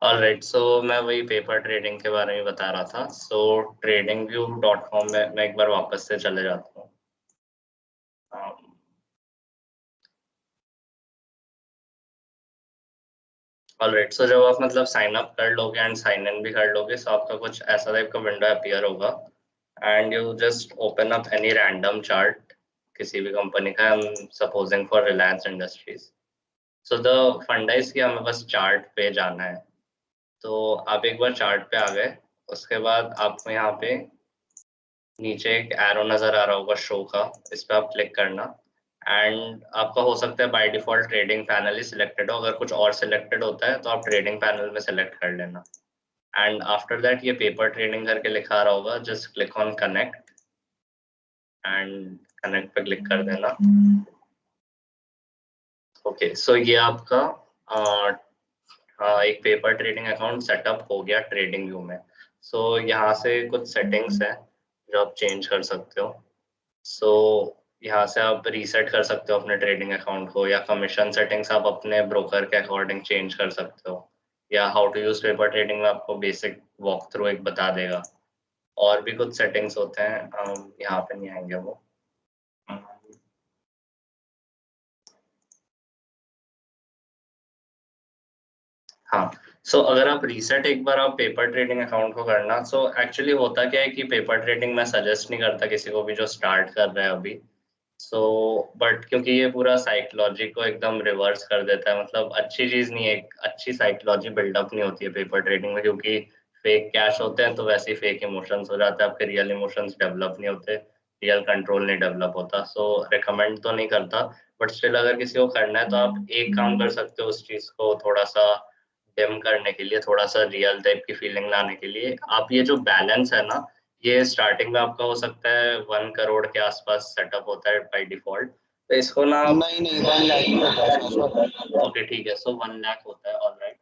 Alright, सो मैं वही paper trading के बारे में बता रहा था। सो tradingview.com में मैं एक बार वापस से चले जाता हूँ। ऑलराइट, सो जब आप मतलब साइन अप कर लोगे एंड साइन इन भी कर लोगे, सो आपका कुछ ऐसा टाइप का विंडो अपीयर होगा and you just open up any random chart किसी भी कंपनी का। I am supposing for Reliance industries. So the फंडा इज कि हमें बस चार्ट पे जाना है। तो आप एक बार चार्ट पे आ गए, उसके बाद आपको यहाँ पे नीचे एक एरो नजर आ रहा होगा शो का, इस पे आप क्लिक करना एंड आपका हो सकता है by default trading panel he selected हो। अगर कुछ और सिलेक्टेड होता है तो आप ट्रेडिंग पैनल में सिलेक्ट कर लेना एंड आफ्टर दैट ये पेपर ट्रेडिंग करके लिखा रहा होगा, just click on connect and connect पे क्लिक कर देना। ओके, सो ये आपका एक पेपर ट्रेडिंग अकाउंट सेटअप हो गया ट्रेडिंग व्यू में। सो यहाँ से कुछ सेटिंग्स हैं जो आप चेंज कर सकते हो। सो यहाँ से आप रीसेट कर सकते हो अपने ट्रेडिंग अकाउंट को, या कमीशन सेटिंग्स आप अपने ब्रोकर के अकॉर्डिंग चेंज कर सकते हो, या how to use paper trading में आपको बेसिक वॉक थ्रू एक बता देगा। और भी कुछ सेटिंग्स होते हैं, यहाँ पे नहीं आएंगे वो। हाँ, सो अगर आप रीसेट एक बार आप पेपर ट्रेडिंग अकाउंट को करना, सो एक्चुअली होता क्या है कि पेपर ट्रेडिंग मैं सजेस्ट नहीं करता किसी को भी जो स्टार्ट कर रहा है अभी। सो बट क्योंकि ये पूरा साइकोलॉजी को एकदम रिवर्स कर देता है, मतलब अच्छी चीज नहीं है, एक अच्छी साइकोलॉजी बिल्डअप नहीं होती है पेपर ट्रेडिंग में, क्योंकि फेक कैश होते हैं तो वैसे ही फेक इमोशंस हो जाते हैं, आपके रियल इमोशंस डेवलप नहीं होते, रियल कंट्रोल नहीं डेवलप होता। सो रिकमेंड तो नहीं करता, बट स्टिल अगर किसी को करना है तो आप एक काम कर सकते हो, उस चीज को थोड़ा सा डिम करने के लिए, थोड़ा सा रियल टाइप की फीलिंग लाने के लिए आप ये जो बैलेंस है ना, ये स्टार्टिंग में आपका हो सकता है 1 करोड़ के आसपास सेटअप होता है बाय डिफॉल्ट। तो इसको ना नहीं 1 लाख ओके ठीक है, सो 1 लाख होता है। ऑलराइट,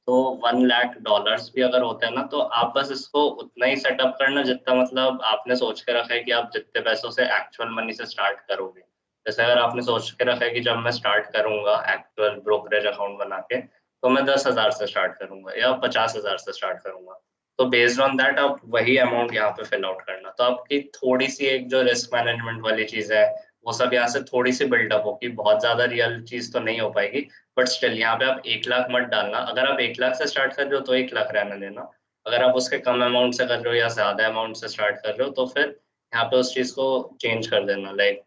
तो 1 लाख डॉलर्स भी अगर होता है ना, तो आप बस इसको उतना ही सेटअप करना जितना मतलब आपने सोच के रखा है कि आप जितने पैसों से एक्चुअल मनी से स्टार्ट करोगे। जैसे अगर आपने सोच के रखा है कि जब मैं स्टार्ट करूंगा एक्चुअल ब्रोकरेज अकाउंट बना के, तो मैं 10,000 से स्टार्ट करूंगा या 50,000 से स्टार्ट करूंगा, तो बेस्ड ऑन दैट आप वही अमाउंट यहाँ पे फिल आउट करना। तो आपकी थोड़ी सी एक जो रिस्क मैनेजमेंट वाली चीज है, वो सब यहाँ से थोड़ी सी बिल्डअप होगी, बहुत ज्यादा रियल चीज तो नहीं हो पाएगी, बट स्टिल यहाँ पे आप 1 लाख मत डालना। अगर आप 1 लाख से स्टार्ट कर रहे हो तो 1 लाख रहने देना। अगर आप उसके कम अमाउंट से कर रहे हो या ज्यादा अमाउंट से स्टार्ट कर रहे हो, तो फिर यहाँ पे उस चीज को चेंज कर देना, लाइक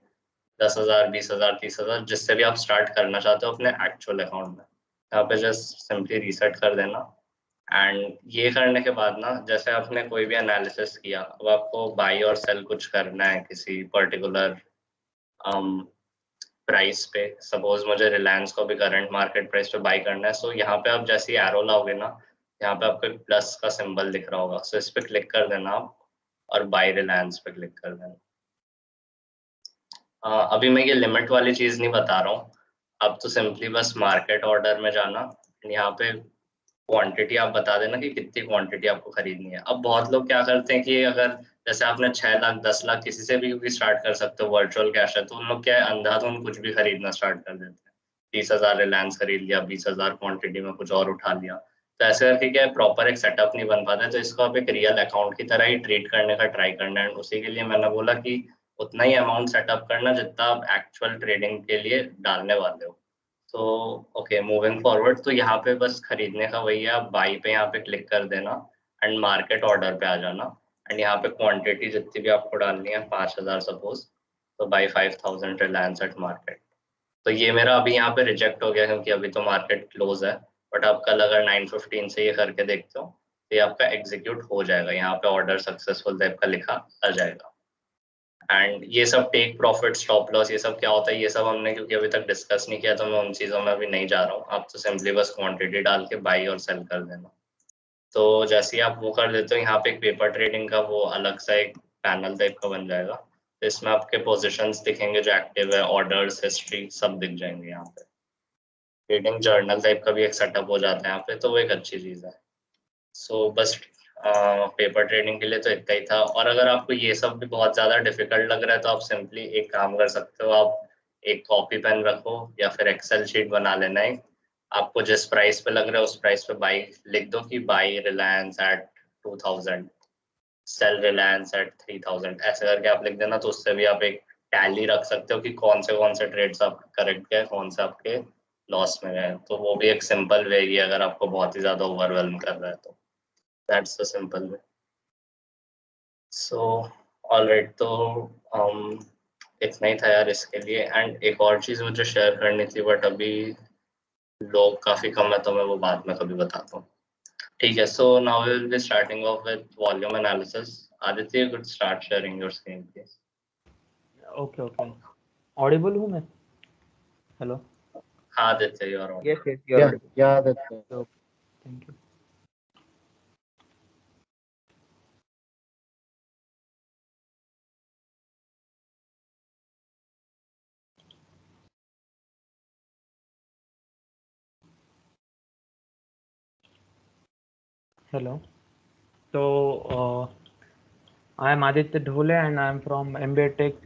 10,000, 20,000, 30,000, जिससे भी आप स्टार्ट करना चाहते हो अपने एक्चुअल अकाउंट में, यहाँ पे जस्ट सिंपली रीसेट कर देना। एंड ये करने के बाद ना, जैसे आपने कोई भी एनालिसिस किया, अब आपको बाई और सेल कुछ करना है किसी पर्टिकुलर प्राइस पे, सपोज मुझे रिलायंस को भी करंट मार्केट प्राइस पे बाई करना है, सो यहाँ पे आप जैसे ही एरो लाओगे ना, यहाँ पे आपको एक प्लस का सिंबल दिख रहा होगा, सो इस पे क्लिक कर देना आप और बाई रिलायंस पे क्लिक कर देना। अभी मैं ये लिमिट वाली चीज नहीं बता रहा हूँ, अब तो सिंपली बस मार्केट ऑर्डर में जाना, यहाँ पे क्वांटिटी आप बता देना कि कितनी क्वांटिटी आपको खरीदनी है। अब बहुत लोग क्या करते हैं कि अगर जैसे आपने 6 लाख 10 लाख किसी से भी स्टार्ट कर सकते हो, वर्चुअल कैश है, तो उन लोग क्या है, अंधाधुन कुछ भी खरीदना स्टार्ट कर देते हैं। 30,000 रिलायंस खरीद लिया, 20,000 क्वांटिटी में कुछ और उठा लिया, तो ऐसे करके क्या है, प्रॉपर एक सेटअप नहीं बन पाता है। तो इसको आप एक रियल अकाउंट की तरह ही ट्रीट करने का ट्राई करना है, उसी के लिए मैंने बोला कि उतना ही अमाउंट सेटअप करना जितना आप एक्चुअल ट्रेडिंग के लिए डालने वाले हो। तो ओके, मूविंग फॉरवर्ड, तो यहाँ पे बस खरीदने का वही है, आप बाई पे यहाँ पे क्लिक कर देना एंड मार्केट ऑर्डर पे आ जाना एंड यहाँ पे क्वांटिटी जितनी भी आपको डालनी है, 5,000 सपोज, तो बाई 5,000 रिलायंस एट मार्केट। तो ये मेरा अभी यहाँ पे रिजेक्ट हो गया क्योंकि अभी तो मार्केट क्लोज है, बट आप कल अगर 9:15 से ये करके देखते हो तो ये आपका एग्जीक्यूट हो जाएगा, यहाँ पे ऑर्डर सक्सेसफुल टाइप का लिखा आ जाएगा। एंड ये सब टेक प्रॉफिट स्टॉप लॉस ये सब क्या होता है, ये सब हमने क्योंकि अभी तक डिस्कस नहीं किया, तो मैं उन चीज़ों में अभी नहीं जा रहा हूँ। आप तो सिंपली बस क्वांटिटी डाल के बाई और सेल कर देना। तो जैसे ही आप वो कर देते हो, यहाँ पे एक पेपर ट्रेडिंग का वो अलग सा एक पैनल टाइप का बन जाएगा, तो इसमें आपके पोजिशंस दिखेंगे जो एक्टिव है, ऑर्डर्स, हिस्ट्री सब दिख जाएंगे यहाँ पे। ट्रेडिंग जर्नल टाइप का भी एक सेटअप हो जाता है यहाँ पे, तो वो एक अच्छी चीज़ है। सो बस पेपर ट्रेडिंग के लिए तो इतना ही था। और अगर आपको ये सब भी बहुत ज़्यादा डिफिकल्ट लग रहा है, तो आप सिंपली एक काम कर सकते हो, आप एक कॉपी पेन रखो या फिर एक्सेल शीट बना लेना है, आपको जिस प्राइस पे लग रहा है उस प्राइस पे बाई लिख दो कि buy Reliance at 2000, sell Reliance at 3000, ऐसे करके आप लिख देना। तो उससे भी आप एक टैली रख सकते हो कि कौन से ट्रेड्स आप करेक्ट गए, कौन से आपके लॉस में गए। तो वो भी एक सिंपल वे है अगर आपको बहुत ही ज्यादा ओवरवेलम कर रहा है तो। That's the simple way. So alright, तो इतना ही था यार इसके लिए। एंड एक और चीज मुझे शेयर करनी थी बट अभी लोग काफी कम है तो मैं वो बाद में कभी बताता हूँ। ठीक है, so now we will be starting off with volume analysis. Aditya, you could start sharing your screen please. Okay okay, audible हूँ मैं? हेलो? हाँ Aditya, you are on. Yes yes, you are audible. Yeah, that's thank you. Hello. So, I am Aditya Dhole and I am from MBA Tech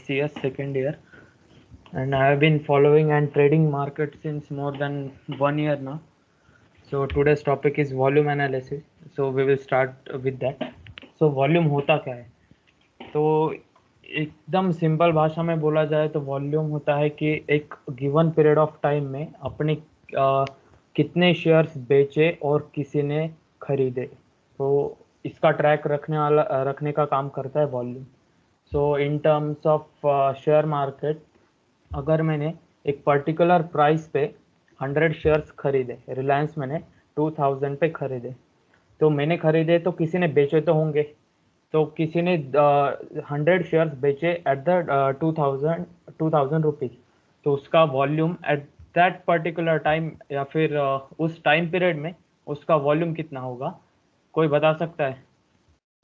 CS second year, and I have been following and trading market since more than 1 year now. So today's topic is volume analysis. So we will start with that. So volume होता क्या है? तो एकदम simple भाषा में बोला जाए तो वॉल्यूम होता है कि एक गिवन पीरियड ऑफ टाइम में अपने कितने शेयर्स बेचे और किसी ने खरीदे, तो इसका ट्रैक रखने का काम करता है volume. So in terms of share market, अगर मैंने एक पर्टिकुलर प्राइस पे 100 शेयर्स खरीदे, रिलायंस मैंने 2000 पे खरीदे, तो मैंने खरीदे तो किसी ने बेचे तो होंगे, तो किसी ने 100 शेयर्स बेचे एट द 2000 रुपीज, तो उसका volume at that particular time या फिर उस टाइम पीरियड में उसका वॉल्यूम कितना होगा? कोई बता सकता है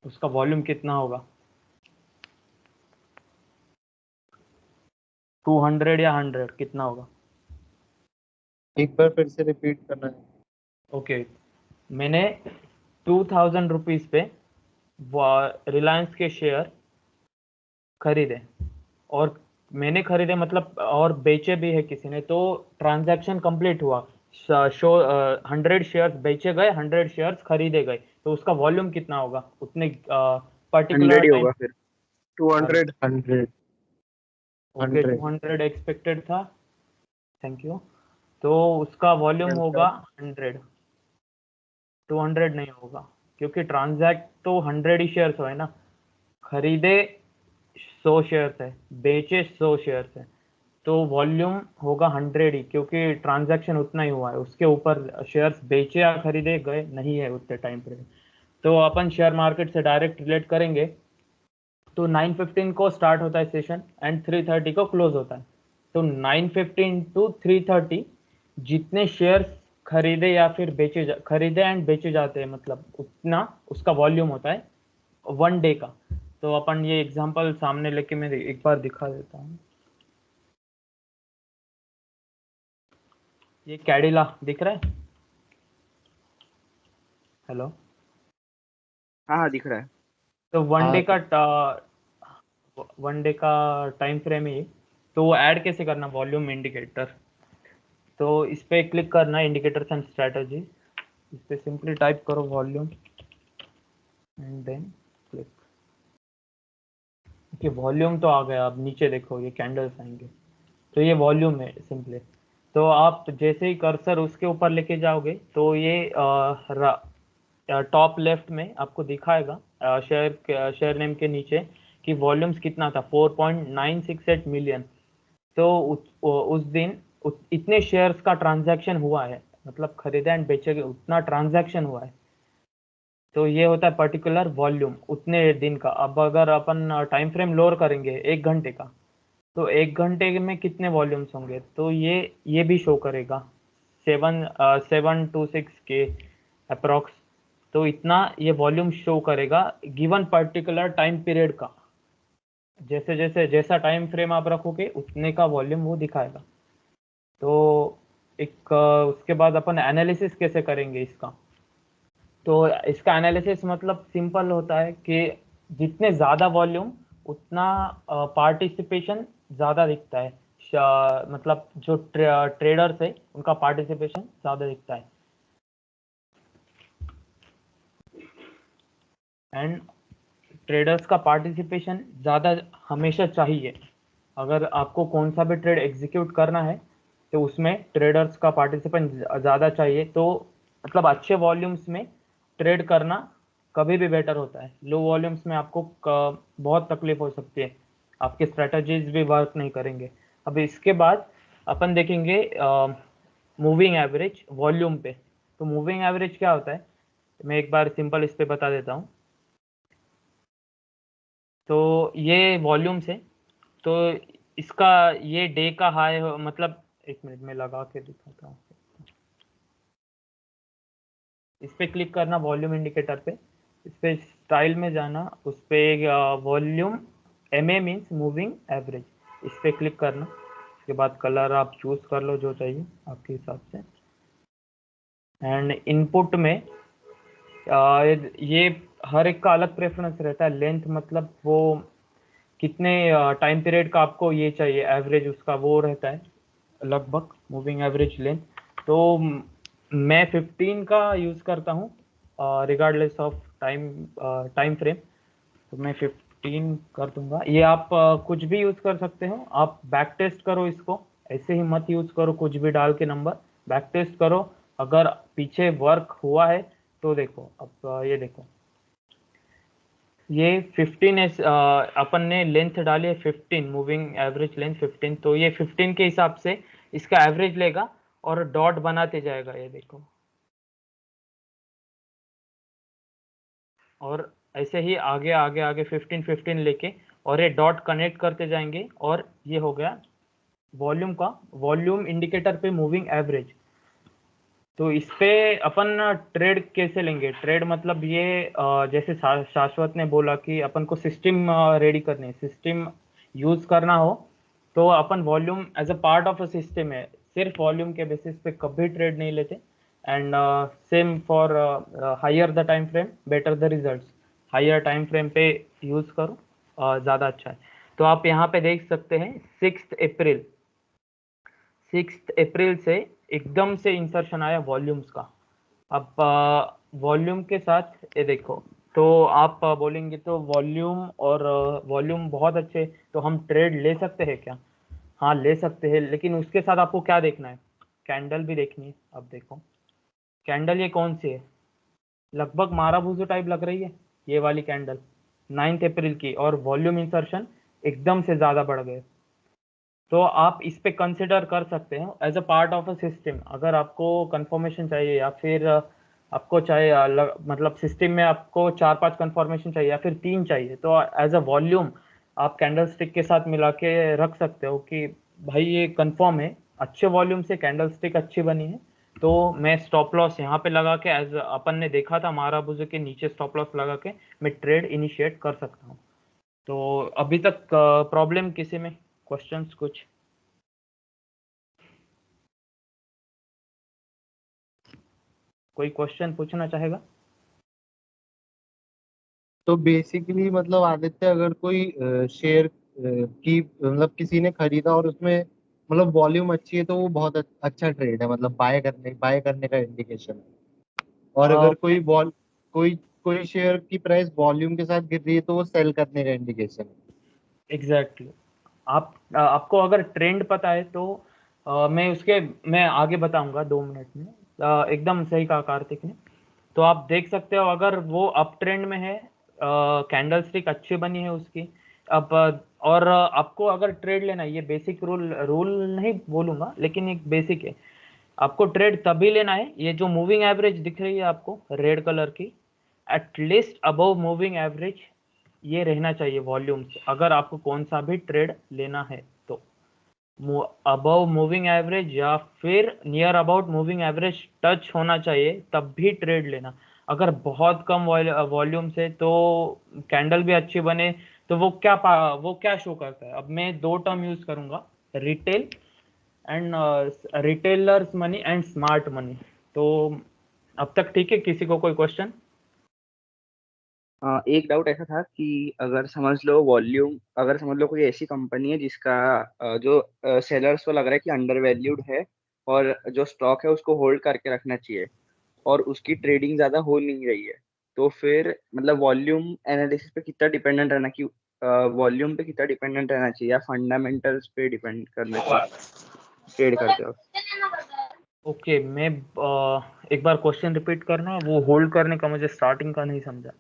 उसका वॉल्यूम कितना होगा? 200 या 100 कितना होगा? एक बार फिर से रिपीट करना है। ओके, मैंने 2000 रुपीज पे रिलायंस के शेयर खरीदे, और मैंने खरीदे मतलब और बेचे भी है किसी ने, तो ट्रांजैक्शन कंप्लीट हुआ। शो 100 शेयर्स बेचे गए, 100 शेयर्स खरीदे गए, तो उसका वॉल्यूम कितना होगा उतने पर्टिकुलर 100 ही टाइम? होगा फिर 200। 100 ओके, 100 200 एक्सपेक्टेड था, थैंक यू। तो उसका वॉल्यूम होगा 100। 200 नहीं होगा, क्योंकि ट्रांजैक्ट तो 100 ही शेयर्स हुए ना। खरीदे 100 शेयर्स है, बेचे 100 शेयर्स है, तो वॉल्यूम होगा 100 ही, क्योंकि ट्रांजैक्शन उतना ही हुआ है। उसके ऊपर शेयर्स बेचे या खरीदे गए नहीं है उतने टाइम पीरियड। तो अपन शेयर मार्केट से डायरेक्ट रिलेट करेंगे, तो 9:15 को स्टार्ट होता है सेशन एंड 3:30 को क्लोज होता है। तो 9:15 टू 3:30 जितने शेयर्स खरीदे या फिर खरीदे एंड बेचे जाते हैं, मतलब उतना उसका वॉल्यूम होता है 1 डे का। तो अपन ये एग्जांपल सामने लेके मैं एक बार दिखा देता हूँ। ये कैडिला दिख रहा है? हेलो? हाँ दिख रहा है। तो 1 डे का टाइम फ्रेम है। तो वो ऐड कैसे करना वॉल्यूम इंडिकेटर? तो इस पे क्लिक करना, इंडिकेटर्स एंड स्ट्रेटजी। इस पे सिंपली टाइप करो volume and then click. Okay, volume तो आ गया। अब नीचे देखो, ये कैंडल्स आएंगे, तो ये वॉल्यूम है सिंपली। तो आप जैसे ही कर्सर उसके ऊपर लेके जाओगे तो ये टॉप लेफ्ट में आपको दिखाएगा शेयर नेम के नीचे कि वॉल्यूम्स कितना था, 4.968 मिलियन। तो उस दिन इतने शेयर्स का ट्रांजैक्शन हुआ है, मतलब खरीदे एंड बेचे गए उतना ट्रांजैक्शन हुआ है। तो ये होता है पर्टिकुलर वॉल्यूम उतने दिन का। अब अगर अपन टाइम फ्रेम लोअर करेंगे 1 घंटे का, तो 1 घंटे में कितने वॉल्यूम्स होंगे? तो ये भी शो करेगा 726 के अप्रॉक्स। तो इतना ये वॉल्यूम शो करेगा गिवन पर्टिकुलर टाइम पीरियड का। जैसा टाइम फ्रेम आप रखोगे उतने का वॉल्यूम वो दिखाएगा। तो उसके बाद अपन एनालिसिस कैसे करेंगे इसका? तो इसका एनालिसिस मतलब सिंपल होता है कि जितने ज़्यादा वॉल्यूम उतना पार्टिसिपेशन ज़्यादा दिखता है। मतलब जो ट्रेडर्स है उनका पार्टिसिपेशन ज़्यादा दिखता है। एंड ट्रेडर्स का पार्टिसिपेशन ज़्यादा हमेशा चाहिए। अगर आपको कौन सा भी ट्रेड एग्जीक्यूट करना है तो उसमें ट्रेडर्स का पार्टिसिपेंट ज़्यादा चाहिए। तो मतलब अच्छे वॉल्यूम्स में ट्रेड करना कभी भी बेटर होता है। लो वॉल्यूम्स में आपको बहुत तकलीफ हो सकती है, आपके स्ट्रेटजीज भी वर्क नहीं करेंगे। अब इसके बाद अपन देखेंगे मूविंग एवरेज वॉल्यूम पे। तो मूविंग एवरेज क्या होता है, मैं एक बार सिंपल इस पे बता देता हूँ। तो ये वॉल्यूम्स है, तो इसका ये डे का हाई मतलब, एक मिनट में लगा के दिखाता हूँ। इस पे क्लिक करना वॉल्यूम इंडिकेटर पे, इस पे स्टाइल में जाना, उस पे volume MA means moving average, इस पे क्लिक करना। उसके बाद कलर आप चूज कर लो जो चाहिए आपके हिसाब से। एंड इनपुट में ये हर एक का अलग प्रेफरेंस रहता है। लेंथ मतलब वो कितने टाइम पीरियड का आपको ये चाहिए, एवरेज उसका वो रहता है लगभग मूविंग एवरेज लेंथ। तो मैं 15 का यूज़ करता हूँ रिगार्डलेस ऑफ टाइम फ्रेम। तो मैं 15 कर दूंगा। ये आप कुछ भी यूज़ कर सकते हो। आप बैक टेस्ट करो इसको, ऐसे ही मत यूज़ करो कुछ भी डाल के नंबर, बैक टेस्ट करो। अगर पीछे वर्क हुआ है तो देखो। अब ये देखो, ये 15 अपन ने लेंथ डाली है 15, मूविंग एवरेज लेंथ 15। तो ये 15 के हिसाब से इसका एवरेज लेगा और डॉट बनाते जाएगा, ये देखो। और ऐसे ही आगे आगे आगे 15 15 लेके और ये डॉट कनेक्ट करते जाएंगे, और ये हो गया वॉल्यूम का, वॉल्यूम इंडिकेटर पे मूविंग एवरेज। तो इस पे अपन ट्रेड कैसे लेंगे? ट्रेड मतलब ये जैसे शाश्वत ने बोला कि अपन को सिस्टम रेडी करनी है, सिस्टम यूज करना हो तो अपन volume as a part of a system है, सिर्फ वॉल्यूम के बेसिस पे कभी ट्रेड नहीं लेते। And same for higher the time frame better the results. Higher time frame पे यूज करो, ज़्यादा अच्छा है। तो आप यहाँ पे देख सकते हैं 6 अप्रैल से एकदम से इंसर्शन आया वॉल्यूम्स का। अब वॉल्यूम के साथ ये देखो, तो आप बोलेंगे तो वॉल्यूम और वॉल्यूम बहुत अच्छे, तो हम ट्रेड ले सकते हैं क्या? हाँ ले सकते हैं, लेकिन उसके साथ आपको क्या देखना है? कैंडल भी देखनी है। अब देखो कैंडल ये कौन सी है, लगभग माराभूजो टाइप लग रही है ये वाली कैंडल 9 अप्रैल की, और वॉल्यूम इंसर्शन एकदम से ज़्यादा बढ़ गए। तो आप इस पे कंसिडर कर सकते हैं as a part of a system. अगर आपको कंफर्मेशन चाहिए या फिर आपको चाहिए मतलब सिस्टम में आपको 4-5 कंफर्मेशन चाहिए या फिर 3 चाहिए, तो एज अ वॉल्यूम आप कैंडल स्टिक के साथ मिला के रख सकते हो कि भाई ये कंफर्म है, अच्छे वॉल्यूम से कैंडल स्टिक अच्छी बनी है। तो मैं स्टॉप लॉस यहाँ पे लगा के, एज अपन ने देखा था माराबुजो के नीचे स्टॉप लॉस लगा के मैं ट्रेड इनिशिएट कर सकता हूँ। तो अभी तक प्रॉब्लम किसी में, क्वेश्चंस कुछ? कोई क्वेश्चन पूछना चाहेगा? तो बेसिकली मतलब आदित्य, अगर कोई शेयर की मतलब किसी ने खरीदा और उसमें मतलब वॉल्यूम अच्छी है तो वो बहुत अच्छा ट्रेड है, मतलब बाय करने का इंडिकेशन है। और अगर कोई कोई शेयर की प्राइस वॉल्यूम के साथ गिर रही है तो वो सेल करने का इंडिकेशन है। एग्जैक्टली आपको अगर ट्रेंड पता है तो मैं आगे बताऊंगा 2 मिनट में। एकदम सही कहा कार्तिक ने। तो आप देख सकते हो अगर वो अप ट्रेंड में है, कैंडल स्टिक अच्छी बनी है उसकी। अब और आपको अगर ट्रेड लेना है, ये बेसिक रूल रूल नहीं बोलूंगा लेकिन एक बेसिक है, आपको ट्रेड तभी लेना है, ये जो मूविंग एवरेज दिख रही है आपको रेड कलर की, एटलीस्ट अबव मूविंग एवरेज ये रहना चाहिए वॉल्यूम्स, अगर आपको कौन सा भी ट्रेड लेना है तो अबव मूविंग एवरेज या फिर near about moving average touch होना चाहिए, तब भी ट्रेड लेना। अगर बहुत कम वॉल्यूम से तो कैंडल भी अच्छी बने तो वो क्या शो करता है? अब मैं 2 टर्म यूज करूंगा, retail and retailers money and smart money. तो अब तक ठीक है? किसी को कोई क्वेश्चन? एक डाउट ऐसा था कि अगर समझ लो कोई ऐसी कंपनी है जिसका जो सेलर्स को लग रहा है कि अंडर वैल्यूड है, और जो स्टॉक है उसको होल्ड करके रखना चाहिए, और उसकी ट्रेडिंग ज्यादा हो नहीं रही है, तो फिर मतलब वॉल्यूम एनालिसिस पे कितना डिपेंडेंट रहना कि वॉल्यूम पे कितना डिपेंडेंट रहना चाहिए, या फंडामेंटल्स पे डिपेंड करना चाहिए ट्रेड करते वक्त? ओके, मैं एक बार क्वेश्चन रिपीट करना, वो होल्ड करने का मुझे स्टार्टिंग का नहीं समझा।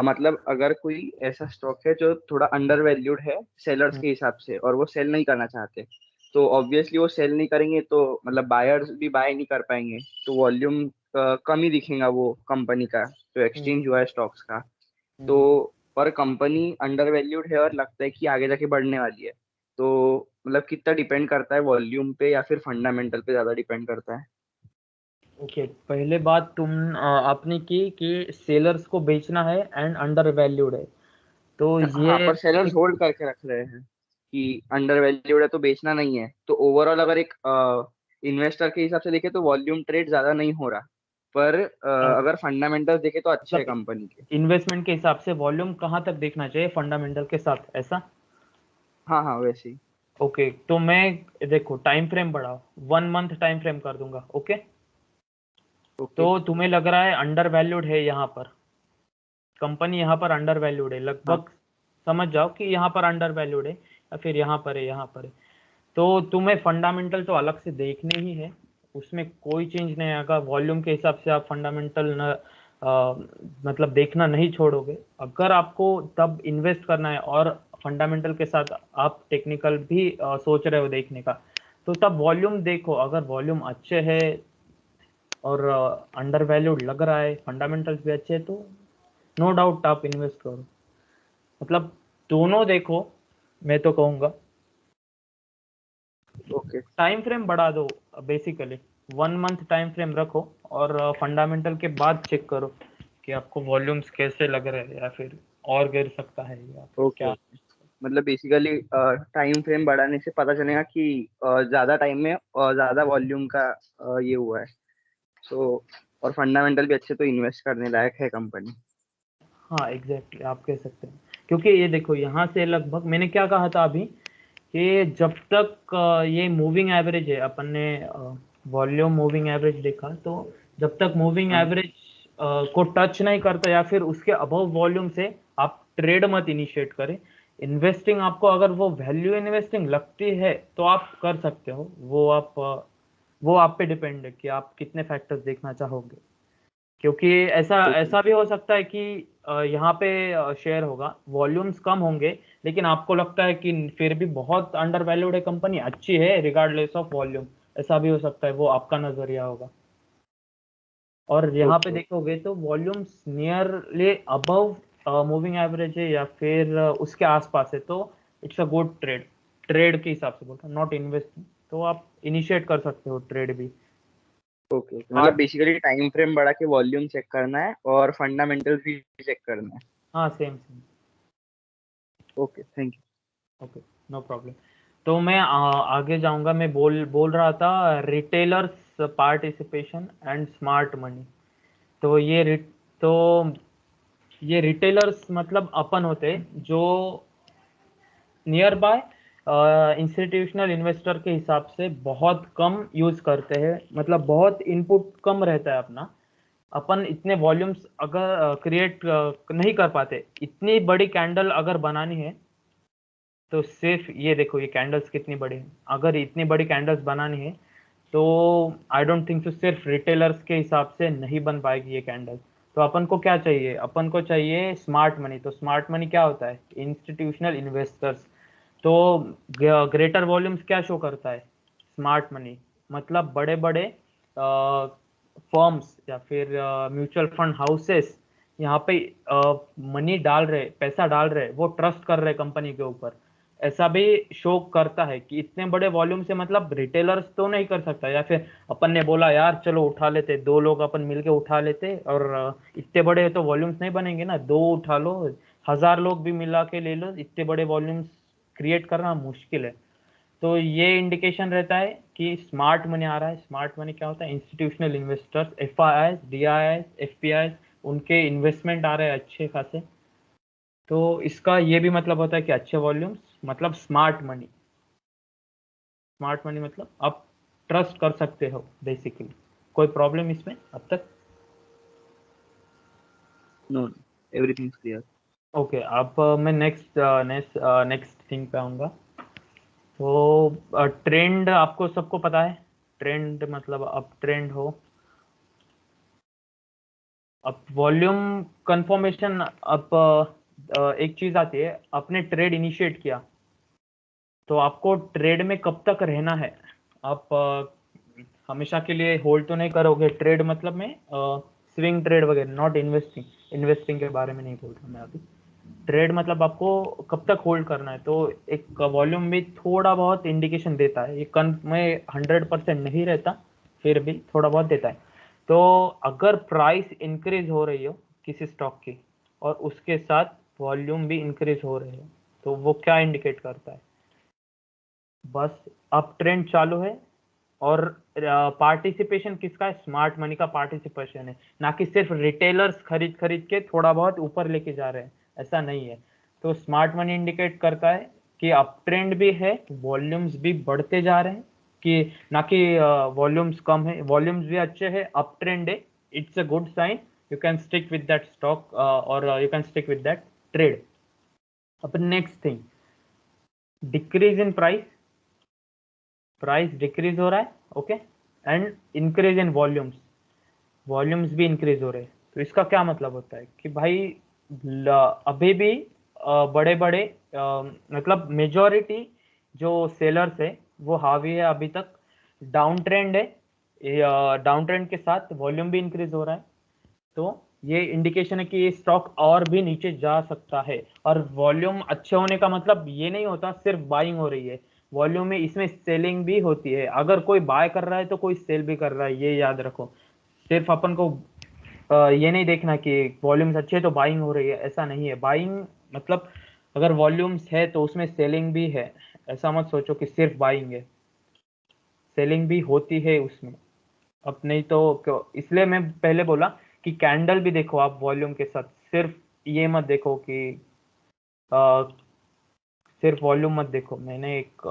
मतलब अगर कोई ऐसा स्टॉक है जो थोड़ा अंडर वैल्यूड है सेलर्स के हिसाब से, और वो सेल नहीं करना चाहते, तो ऑब्वियसली वो सेल नहीं करेंगे, तो मतलब बायर्स भी बाय नहीं कर पाएंगे, तो वॉल्यूम कम ही दिखेगा वो कंपनी का जो एक्सचेंज हुआ है स्टॉक्स का। तो पर कंपनी अंडर वैल्यूड है और लगता है कि आगे जाके बढ़ने वाली है, तो मतलब कितना डिपेंड करता है वॉल्यूम पे या फिर फंडामेंटल पे ज्यादा डिपेंड करता है? ओके, पहले बात आपने की कि सेलर्स को बेचना है एंड अंडर वैल्यूड है, तो हाँ, ये पर सेलर्स होल्ड करके रख रहे हैं कि अंडर वैल्यूड है तो बेचना नहीं है, तो ओवरऑल अगर एक इन्वेस्टर के हिसाब से देखे तो वॉल्यूम ट्रेड ज्यादा नहीं हो रहा, पर अगर फंडामेंटल्स देखे तो अच्छे है मतलब कंपनी के। इन्वेस्टमेंट के हिसाब से वॉल्यूम कहाँ तक देखना चाहिए फंडामेंटल के साथ, ऐसा? हाँ हाँ, वैसे ही। ओके, तो मैं देखो टाइम फ्रेम बढ़ाओ, 1 मंथ टाइम फ्रेम कर दूंगा। Okay, okay. तो तुम्हें लग रहा है अंडर वैल्यूड है, यहाँ पर कंपनी यहाँ पर अंडर वैल्यूड है हाँ। लगभग, समझ जाओ कि यहाँ पर अंडर वैल्यूड है या फिर यहाँ पर है, यहाँ पर है। तो तुम्हें फंडामेंटल तो अलग से देखने ही है, उसमें कोई चेंज नहीं आएगा। वॉल्यूम के हिसाब से आप फंडामेंटल न मतलब देखना नहीं छोड़ोगे। अगर आपको तब इन्वेस्ट करना है और फंडामेंटल के साथ आप टेक्निकल भी सोच रहे हो देखने का, तो तब वॉल्यूम देखो। अगर वॉल्यूम अच्छे है और अंडर वैल्यूड लग रहा है, फंडामेंटल्स भी अच्छे है, तो नो डाउट आप इन्वेस्ट करो। मतलब दोनों देखो, मैं तो कहूँगा ओके। टाइम फ्रेम बढ़ा दो। बेसिकली 1 मंथ टाइम फ्रेम रखो और फंडामेंटल के बाद चेक करो कि आपको वॉल्यूम्स कैसे लग रहे हैं, या फिर और गिर सकता है, या फिर ओके। क्या। ओके, मतलब बेसिकली टाइम फ्रेम बढ़ाने से पता चलेगा कि ज्यादा टाइम में ज्यादा वॉल्यूम का ये हुआ है, सो और फंडामेंटल भी अच्छे, तो इन्वेस्ट करने लायक है कंपनी। हाँ एग्जैक्टली, आप कह सकते हैं। क्योंकि ये देखो, यहाँ से लगभग मैंने क्या कहा था अभी, कि जब तक ये मूविंग एवरेज है, अपन ने वॉल्यूम मूविंग एवरेज देखा, तो जब तक मूविंग हाँ। एवरेज को टच नहीं करता या फिर उसके अबव वॉल्यूम से आप ट्रेड मत इनिशिएट करें। इन्वेस्टिंग आपको अगर वो वैल्यू इन्वेस्टिंग लगती है तो आप कर सकते हो, वो आप पे डिपेंड है कि आप कितने फैक्टर्स देखना चाहोगे। क्योंकि ऐसा ओके। ऐसा भी हो सकता है कि यहाँ पे शेयर होगा, वॉल्यूम्स कम होंगे, लेकिन आपको लगता है कि फिर भी बहुत अंडर वैल्यूड है, कंपनी अच्छी है रिगार्डलेस ऑफ वॉल्यूम। ऐसा भी हो सकता है, वो आपका नजरिया होगा। और यहाँ पे ओके। देखोगे तो volumes nearly above moving average है या फिर उसके आसपास है, तो it's a good trade. Trade के हिसाब से बोलता हूँ, नॉट इन्वेस्टिंग। तो आप इनिशिएट कर सकते हो ट्रेड भी। ओके। मतलब आठ, बेसिकली टाइम फ्रेम बढ़ा के वॉल्यूम चेक करना है और फंडामेंटल्स भी चेक करना है। हाँ same same. Okay, thank okay, no problem. तो मैं आगे जाऊंगा। मैं बोल रहा था retailers participation and smart money. तो तो ये रिटेलर्स मतलब अपन होते हैं जो नियर बाय इंस्टीट्यूशनल इन्वेस्टर के हिसाब से बहुत कम यूज करते हैं, मतलब बहुत इनपुट कम रहता है अपना। अपन इतने वॉल्यूम्स अगर क्रिएट नहीं कर पाते, इतनी बड़ी कैंडल अगर बनानी है, तो सिर्फ ये देखो ये कैंडल्स कितनी बड़ी हैं। अगर इतनी बड़ी कैंडल्स बनानी है तो आई डोंट थिंक सो सिर्फ रिटेलर्स के हिसाब से नहीं बन पाएगी ये कैंडल। तो अपन को क्या चाहिए? अपन को चाहिए स्मार्ट मनी। तो स्मार्ट मनी क्या होता है? Institutional investors. तो ग्रेटर वॉल्यूम्स क्या शो करता है? Smart money. मतलब बड़े बड़े फर्म्स या फिर म्यूचुअल फंड हाउसेस यहाँ पे मनी डाल रहे, पैसा डाल रहे, वो ट्रस्ट कर रहे कंपनी के ऊपर। ऐसा भी शो करता है कि इतने बड़े वॉल्यूम से मतलब रिटेलर्स तो नहीं कर सकता, या फिर अपन ने बोला यार चलो उठा लेते, 2 लोग अपन मिलके उठा लेते, और इतने बड़े तो वॉल्यूम्स नहीं बनेंगे ना, 2 उठा लो, 1000 लोग भी मिला के ले लो, इतने बड़े वॉल्यूम्स क्रिएट करना मुश्किल है। तो ये इंडिकेशन रहता है कि स्मार्ट मनी आ रहा है। स्मार्ट मनी क्या होता है? Institutional investors, F I eyes, D I eyes, F P eyes, उनके इन्वेस्टमेंट आ रहे हैं अच्छे खासे। तो इसका ये भी मतलब होता है कि अच्छे वॉल्यूम्स मतलब स्मार्ट मनी। स्मार्ट मनी मतलब आप ट्रस्ट कर सकते हो बेसिकली। कोई प्रॉब्लम इसमें अब तक? No, everything is clear. Okay, अब मैं नेक्स्ट थिंग पे आऊँगा। तो ट्रेंड आपको सबको पता है। ट्रेंड मतलब अप ट्रेंड हो। अब वॉल्यूम कंफर्मेशन। अब एक चीज आती है, आपने ट्रेड इनिशिएट किया तो आपको ट्रेड में कब तक रहना है। आप हमेशा के लिए होल्ड तो नहीं करोगे। ट्रेड मतलब में स्विंग ट्रेड वगैरह, नॉट इन्वेस्टिंग। इन्वेस्टिंग के बारे में नहीं बोल रहा मैं अभी। ट्रेड मतलब आपको कब तक होल्ड करना है। तो एक वॉल्यूम भी थोड़ा बहुत इंडिकेशन देता है। ये में 100% नहीं रहता, फिर भी थोड़ा बहुत देता है। तो अगर प्राइस इंक्रीज हो रही हो किसी स्टॉक की और उसके साथ वॉल्यूम भी इंक्रीज हो रहे हो, तो वो क्या इंडिकेट करता है? बस अप ट्रेंड चालू है। और पार्टिसिपेशन किसका है? स्मार्ट मनी का पार्टिसिपेशन है, ना कि सिर्फ रिटेलर्स खरीद खरीद के थोड़ा बहुत ऊपर लेके जा रहे हैं, ऐसा नहीं है। तो स्मार्ट मनी इंडिकेट करता है कि अप ट्रेंड भी है, वॉल्यूम्स भी बढ़ते जा रहे हैं, कि ना कि वॉल्यूम्स कम है, वॉल्यूम्स भी अच्छे हैं, अप ट्रेंड है। It's a good sign. You can stick with that stock और you can stick with that trade. अब next thing, decrease in price. Price decrease हो रहा है, okay, and increase in volumes. Volumes भी increase हो रहे हैं। तो इसका क्या मतलब होता है कि भाई अभी भी बड़े बड़े मतलब मेजॉरिटी जो सेलर्स है वो हावी है अभी तक। डाउन ट्रेंड है, डाउन ट्रेंड के साथ वॉल्यूम भी इंक्रीज हो रहा है। तो ये इंडिकेशन है कि ये स्टॉक और भी नीचे जा सकता है। और वॉल्यूम अच्छे होने का मतलब ये नहीं होता सिर्फ बाइंग हो रही है। वॉल्यूम में इसमें सेलिंग भी होती है। अगर कोई बाय कर रहा है तो कोई सेल भी कर रहा है, ये याद रखो। सिर्फ अपन को ये नहीं देखना कि वॉल्यूम्स अच्छे है तो बाइंग हो रही है, ऐसा नहीं है। बाइंग मतलब अगर वॉल्यूम्स है तो उसमें सेलिंग भी है। ऐसा मत सोचो कि सिर्फ बाइंग है, सेलिंग भी होती है उसमें। अब नहीं तो इसलिए मैं पहले बोला कि कैंडल भी देखो आप वॉल्यूम के साथ, सिर्फ ये मत देखो कि आ, सिर्फ वॉल्यूम मत देखो। मैंने एक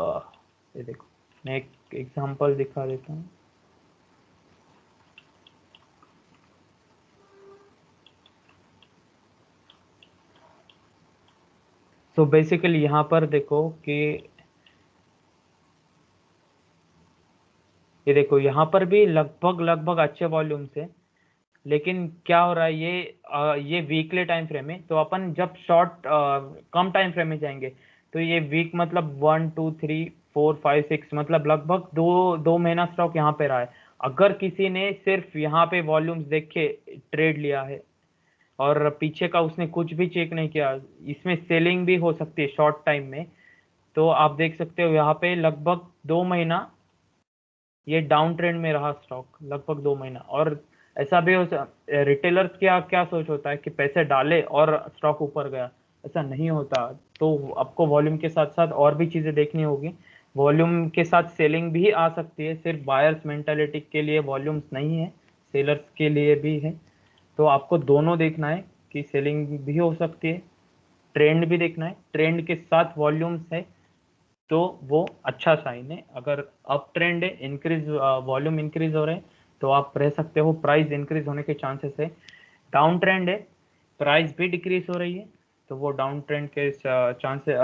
ये देखो, मैं एक एग्जांपल दिखा देता हूँ। तो बेसिकली यहाँ पर देखो कि ये देखो यहाँ पर भी लगभग लगभग अच्छे वॉल्यूम से। लेकिन क्या हो रहा है, ये वीकली टाइम फ्रेम है। तो अपन जब शॉर्ट कम टाइम फ्रेम में जाएंगे तो ये वीक मतलब 1 2 3 4 5 6 मतलब लगभग दो महीना स्टॉक यहाँ पे रहा है। अगर किसी ने सिर्फ यहाँ पे वॉल्यूम्स देख के ट्रेड लिया है और पीछे का उसने कुछ भी चेक नहीं किया, इसमें सेलिंग भी हो सकती है शॉर्ट टाइम में। तो आप देख सकते हो यहाँ पे लगभग 2 महीना ये डाउन ट्रेंड में रहा स्टॉक, लगभग 2 महीना। और ऐसा भी हो रिटेलर्स क्या क्या सोच होता है कि पैसे डाले और स्टॉक ऊपर गया, ऐसा नहीं होता। तो आपको वॉल्यूम के साथ साथ और भी चीजें देखनी होगी। वॉल्यूम के साथ सेलिंग भी आ सकती है, सिर्फ बायर्स मेंटालिटी के लिए वॉल्यूम्स नहीं है, सेलर्स के लिए भी है। तो आपको दोनों देखना है कि सेलिंग भी हो सकती है, ट्रेंड भी देखना है। ट्रेंड के साथ वॉल्यूम्स है तो वो अच्छा साइन है। अगर अप ट्रेंड है, इंक्रीज वॉल्यूम इंक्रीज हो रहे हैं, तो आप रह सकते हो, प्राइस इंक्रीज होने के चांसेस है। डाउन ट्रेंड है, प्राइस भी डिक्रीज हो रही है, तो वो डाउन ट्रेंड के चांसेस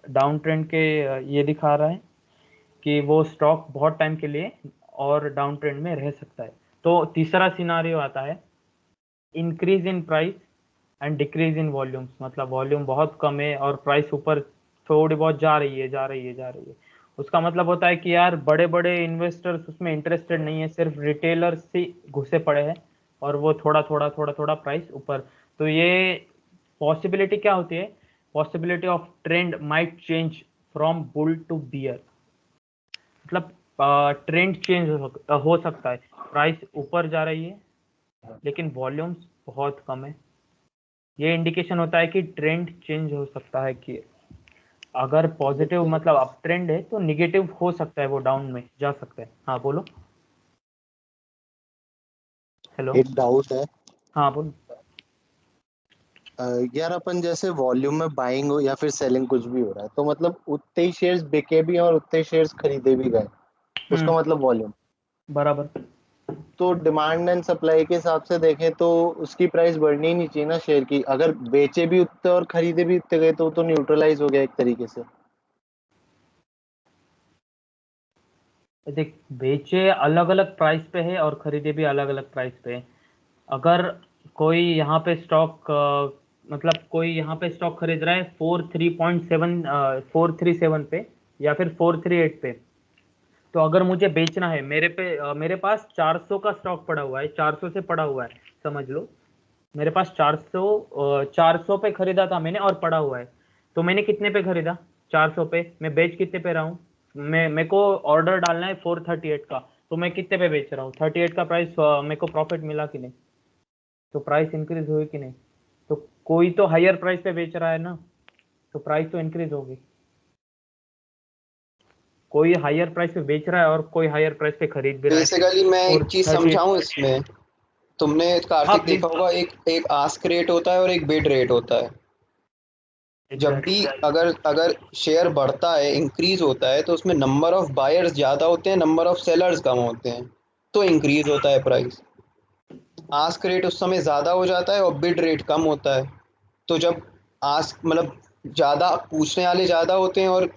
डाउन ट्रेंड के ये दिखा रहा है कि वो स्टॉक बहुत टाइम के लिए और डाउन ट्रेंड में रह सकता है। तो तीसरा सिनारियो आता है increase in price and decrease in volumes. मतलब वॉल्यूम बहुत कम है और प्राइस ऊपर थोड़ी बहुत जा रही है, जा रही है, जा रही है। उसका मतलब होता है कि यार बड़े बड़े इन्वेस्टर्स उसमें इंटरेस्टेड नहीं है, सिर्फ रिटेलर्स ही घुसे पड़े हैं और वो थोड़ा थोड़ा थोड़ा थोड़ा प्राइस ऊपर। तो ये पॉसिबिलिटी क्या होती है? Possibility of trend might change from bull to bear. मतलब ट्रेंड चेंज हो सकता है। प्राइस ऊपर जा रही है लेकिन वॉल्यूम्स बहुत कम है। ये इंडिकेशन होता है कि ट्रेंड चेंज हो सकता है, कि अगर पॉजिटिव मतलब अप ट्रेंड है तो निगेटिव हो सकता है, वो डाउन में जा सकता है। हाँ बोलो। हेलो। एक डाउट है। हाँ बोलो। यार अपन जैसे वॉल्यूम में बाइंग हो या फिर सेलिंग कुछ भी हो रहा है तो मतलब उतने ही शेयर्स बिके भी हैं और उतने शेयर्स खरीदे भी गए, उसका मतलब वॉल्यूम। बराबर। तो डिमांड एंड सप्लाई के हिसाब से देखें तो उसकी प्राइस बढ़नी ही नहीं चाहिए ना शेयर की। अगर बेचे भी उतने और खरीदे भी उतने गए तो वो तो न्यूट्रलाइज हो गया एक तरीके से। देख, बेचे अलग अलग प्राइस पे है और खरीदे भी अलग अलग प्राइस पे है। अगर कोई यहाँ पे स्टॉक मतलब कोई यहाँ पे स्टॉक खरीद रहा है 437 पे या फिर 438 पे, तो अगर मुझे बेचना है, मेरे पास 400 का स्टॉक पड़ा हुआ है, 400 से पड़ा हुआ है, समझ लो मेरे पास 400 पे खरीदा था मैंने और पड़ा हुआ है। तो मैंने कितने पे खरीदा? 400 पे। मैं बेच कितने पे रहा हूँ? मेरे को ऑर्डर डालना है 438 का, तो मैं कितने पे बेच रहा हूँ? 38 का प्राइस। मेरे को प्रॉफिट मिला कि नहीं? तो प्राइस इंक्रीज हुई कि नहीं? तो कोई तो हायर प्राइस पे बेच रहा है ना, तो प्राइस तो इंक्रीज होगी। कोई हायर प्राइस पे बेच रहा है और कोई हायर प्राइस पे खरीद भी रहा है। बेसिकली मैं एक और चीज 38। समझाऊं इसमें, तुमने हाँ कार्तिक प्लीज। देखा होगा एक एक आस्क रेट होता है और एक बिड रेट होता है। जब भी अगर अगर शेयर बढ़ता है, इंक्रीज होता है, तो उसमें नंबर ऑफ बायर्स ज़्यादा होते हैं, नंबर ऑफ सेलर्स कम होते हैं, तो इंक्रीज होता है प्राइस। आस्क रेट उस समय ज़्यादा हो जाता है और बिड रेट कम होता है। तो जब आस्क मतलब ज़्यादा पूछने वाले ज़्यादा होते हैं और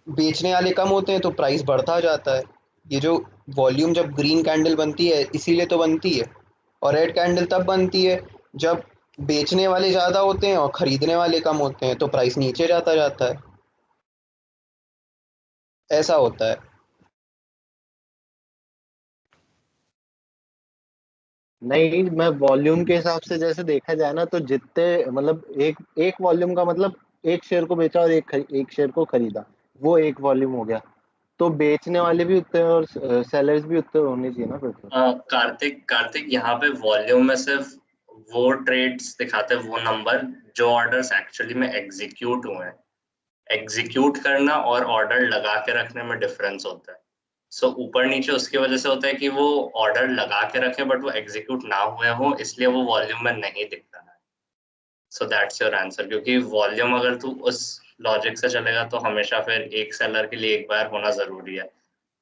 बेचने वाले कम होते हैं तो प्राइस बढ़ता जाता है। ये जो वॉल्यूम जब ग्रीन कैंडल बनती है इसीलिए तो बनती है, और रेड कैंडल तब बनती है जब बेचने वाले ज़्यादा होते हैं और ख़रीदने वाले कम होते हैं, तो प्राइस नीचे जाता जाता है। ऐसा होता है। नहीं, मैं वॉल्यूम के हिसाब से जैसे देखा जाए ना तो जितने मतलब एक एक वॉल्यूम का मतलब एक शेयर को बेचा और एक शेयर को खरीदा, वो एक वॉल्यूम हो गया। तो बेचने वाले भी उतने और सेलर्स भी उतने होने चाहिए ना फिर तो। कार्तिक कार्तिक यहाँ पे वॉल्यूम में सिर्फ वो ट्रेड्स दिखाते हैं, वो नंबर जो ऑर्डर्स एक्चुअली में एग्जीक्यूट हुए हैं। एग्जीक्यूट करना और ऑर्डर लगा के रखने में डिफरेंस होता है। सो ऊपर नीचे उसकी वजह से होता है कि वो ऑर्डर लगा के रखे बट वो एग्जीक्यूट ना हुए हो, इसलिए वो वॉल्यूम में नहीं दिख रहा है। सो दैट्स योर आंसर, क्योंकि वॉल्यूम अगर तू उस लॉजिक से चलेगा तो हमेशा फिर एक सेलर के लिए एक बार होना जरूरी है।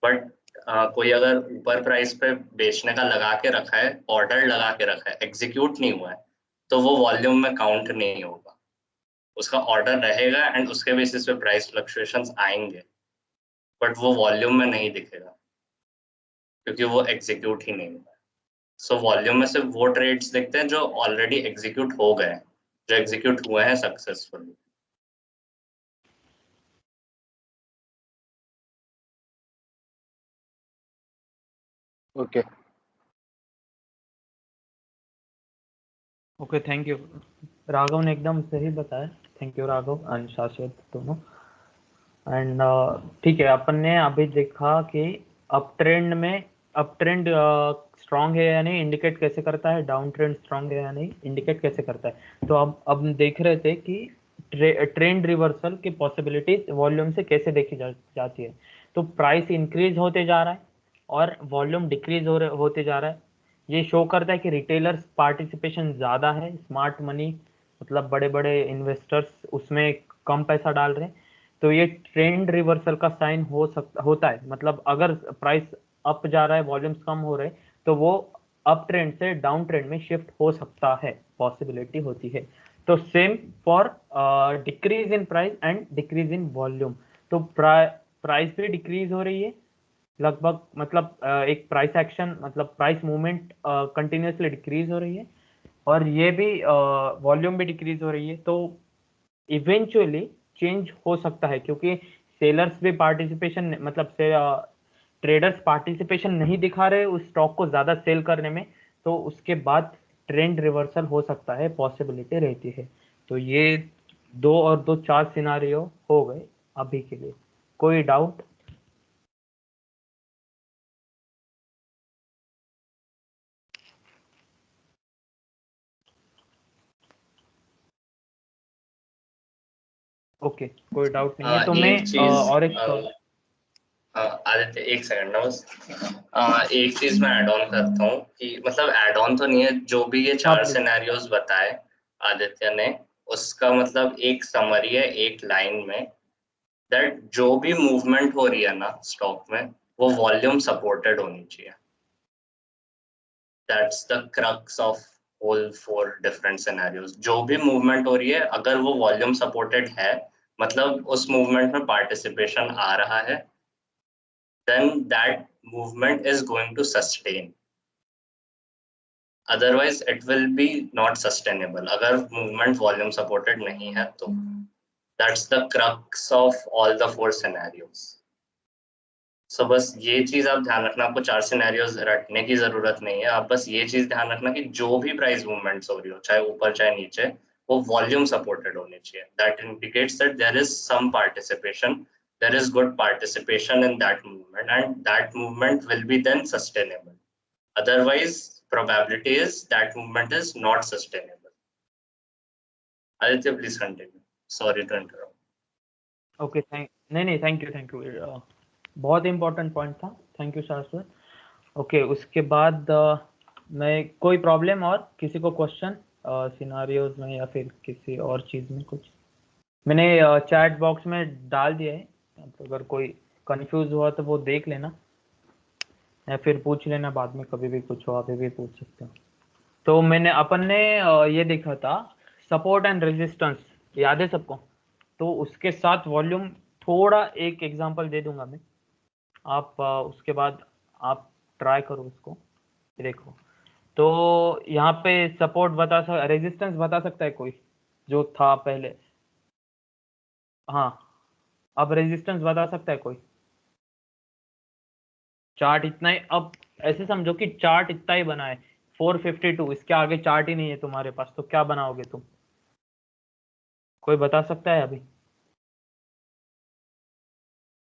बट कोई अगर ऊपर प्राइस पे बेचने का लगा के रखा है, ऑर्डर लगा के रखा है, एग्जीक्यूट नहीं हुआ है, तो वो वॉल्यूम में काउंट नहीं होगा। उसका ऑर्डर रहेगा एंड उसके बेसिस पे प्राइस फ्लक्चुएशंस आएंगे, बट वो वॉल्यूम में नहीं दिखेगा क्योंकि वो एग्जीक्यूट ही नहीं हुआ है। सो वॉल्यूम में सिर्फ वो ट्रेड्स दिखते हैं जो ऑलरेडी एग्जीक्यूट हो गए, जो एग्जीक्यूट हुए हैं successfully. Okay. Okay, thank you. Raghav ने एकदम सही बताया। थैंक यू राघव एंड शाश्वत दोनों। एंड ठीक है, अपन ने अभी देखा कि अप ट्रेंड स्ट्रांग है या नहीं इंडिकेट कैसे करता है, डाउन ट्रेंड स्ट्रांग है या नहीं इंडिकेट कैसे करता है। तो अब हम देख रहे थे कि ट्रेंड रिवर्सल की पॉसिबिलिटीज वॉल्यूम से कैसे देखी जाती है। तो प्राइस इंक्रीज होते जा रहा है और वॉल्यूम डिक्रीज होते जा रहा है। ये शो करता है कि रिटेलर्स पार्टिसिपेशन ज़्यादा है, स्मार्ट मनी मतलब बड़े बड़े इन्वेस्टर्स उसमें कम पैसा डाल रहे हैं। तो ये ट्रेंड रिवर्सल का साइन होता है। मतलब अगर प्राइस अप जा रहा है, वॉल्यूम्स कम हो रहे हैं, तो वो अप ट्रेंड से डाउन ट्रेंड में शिफ्ट हो सकता है, पॉसिबिलिटी होती है। तो same for decrease in price and decrease in volume. तो प्राइस भी डिक्रीज हो रही है लगभग, मतलब एक प्राइस एक्शन मतलब प्राइस मूवमेंट कंटिन्यूसली डिक्रीज हो रही है और ये भी वॉल्यूम भी डिक्रीज हो रही है। तो इवेंचुअली चेंज हो सकता है क्योंकि सेलर्स भी पार्टिसिपेशन मतलब से ट्रेडर्स पार्टिसिपेशन नहीं दिखा रहे उस स्टॉक को ज़्यादा सेल करने में, तो उसके बाद ट्रेंड रिवर्सल हो सकता है, पॉसिबिलिटी रहती है। तो ये 2 और 2 4 सिनारियो हो गए अभी के लिए। कोई डाउट? ओके, कोई डाउट नहीं है तो मैं एक चीज और एक आदित्य एक सेकंड ना बस। एक चीज मैं ऐड ऑन करता हूँ कि मतलब ऐड ऑन तो नहीं है, जो भी ये हाँ 4 प्लीज। सिनेरियोज बताए आदित्य ने, उसका मतलब एक समरी है एक लाइन में, दैट जो भी मूवमेंट हो रही है ना स्टॉक में वो वॉल्यूम सपोर्टेड होनी चाहिए। That's the crux of whole 4 different scenarios. जो भी मूवमेंट हो रही है अगर वो वॉल्यूम सपोर्टेड है, मतलब उस मूवमेंट में पार्टिसिपेशन आ रहा है, then that movement is going to sustain, otherwise it will be not sustainable अगर movement volume supported नहीं है तो। that's the crux of all the 4 scenarios। so बस ये चीज आप ध्यान रखना, आपको 4 सिनेरियोज रटने की जरूरत नहीं है, आप बस ये चीज ध्यान रखना कि जो भी प्राइस मूवमेंट्स हो रही हो चाहे ऊपर चाहे नीचे, वो वॉल्यूम सपोर्टेड होनी चाहिए। That indicates that there is some participation, there is good participation in that movement, and that movement will be then sustainable. Otherwise, probability is that movement is not sustainable. Aditya, please continue. Sorry to interrupt. Okay नहीं thank you बहुत important point था, thank you शाश्वत। Okay उसके बाद मैं कोई problem और किसी को क्वेश्चन सिनारियोज में या फिर किसी और चीज़ में कुछ मैंने चैट बॉक्स में डाल दिया है, तो अगर कोई कंफ्यूज हुआ तो वो देख लेना या फिर पूछ लेना बाद में, कभी भी कुछ हो अभी भी पूछ सकते हो। तो मैंने अपन ने ये देखा था सपोर्ट एंड रेजिस्टेंस, याद है सबको? तो उसके साथ वॉल्यूम थोड़ा एक एग्जांपल दे दूंगा मैं, आप उसके बाद आप ट्राई करो उसको, देखो। तो यहाँ पे सपोर्ट बता सकता, रेजिस्टेंस बता सकता है कोई जो था पहले? हाँ, अब रेजिस्टेंस बता सकता है कोई? चार्ट इतना ही, अब ऐसे समझो कि चार्ट इतना ही बना है 452, इसके आगे चार्ट ही नहीं है तुम्हारे पास, तो क्या बनाओगे तुम? कोई बता सकता है अभी?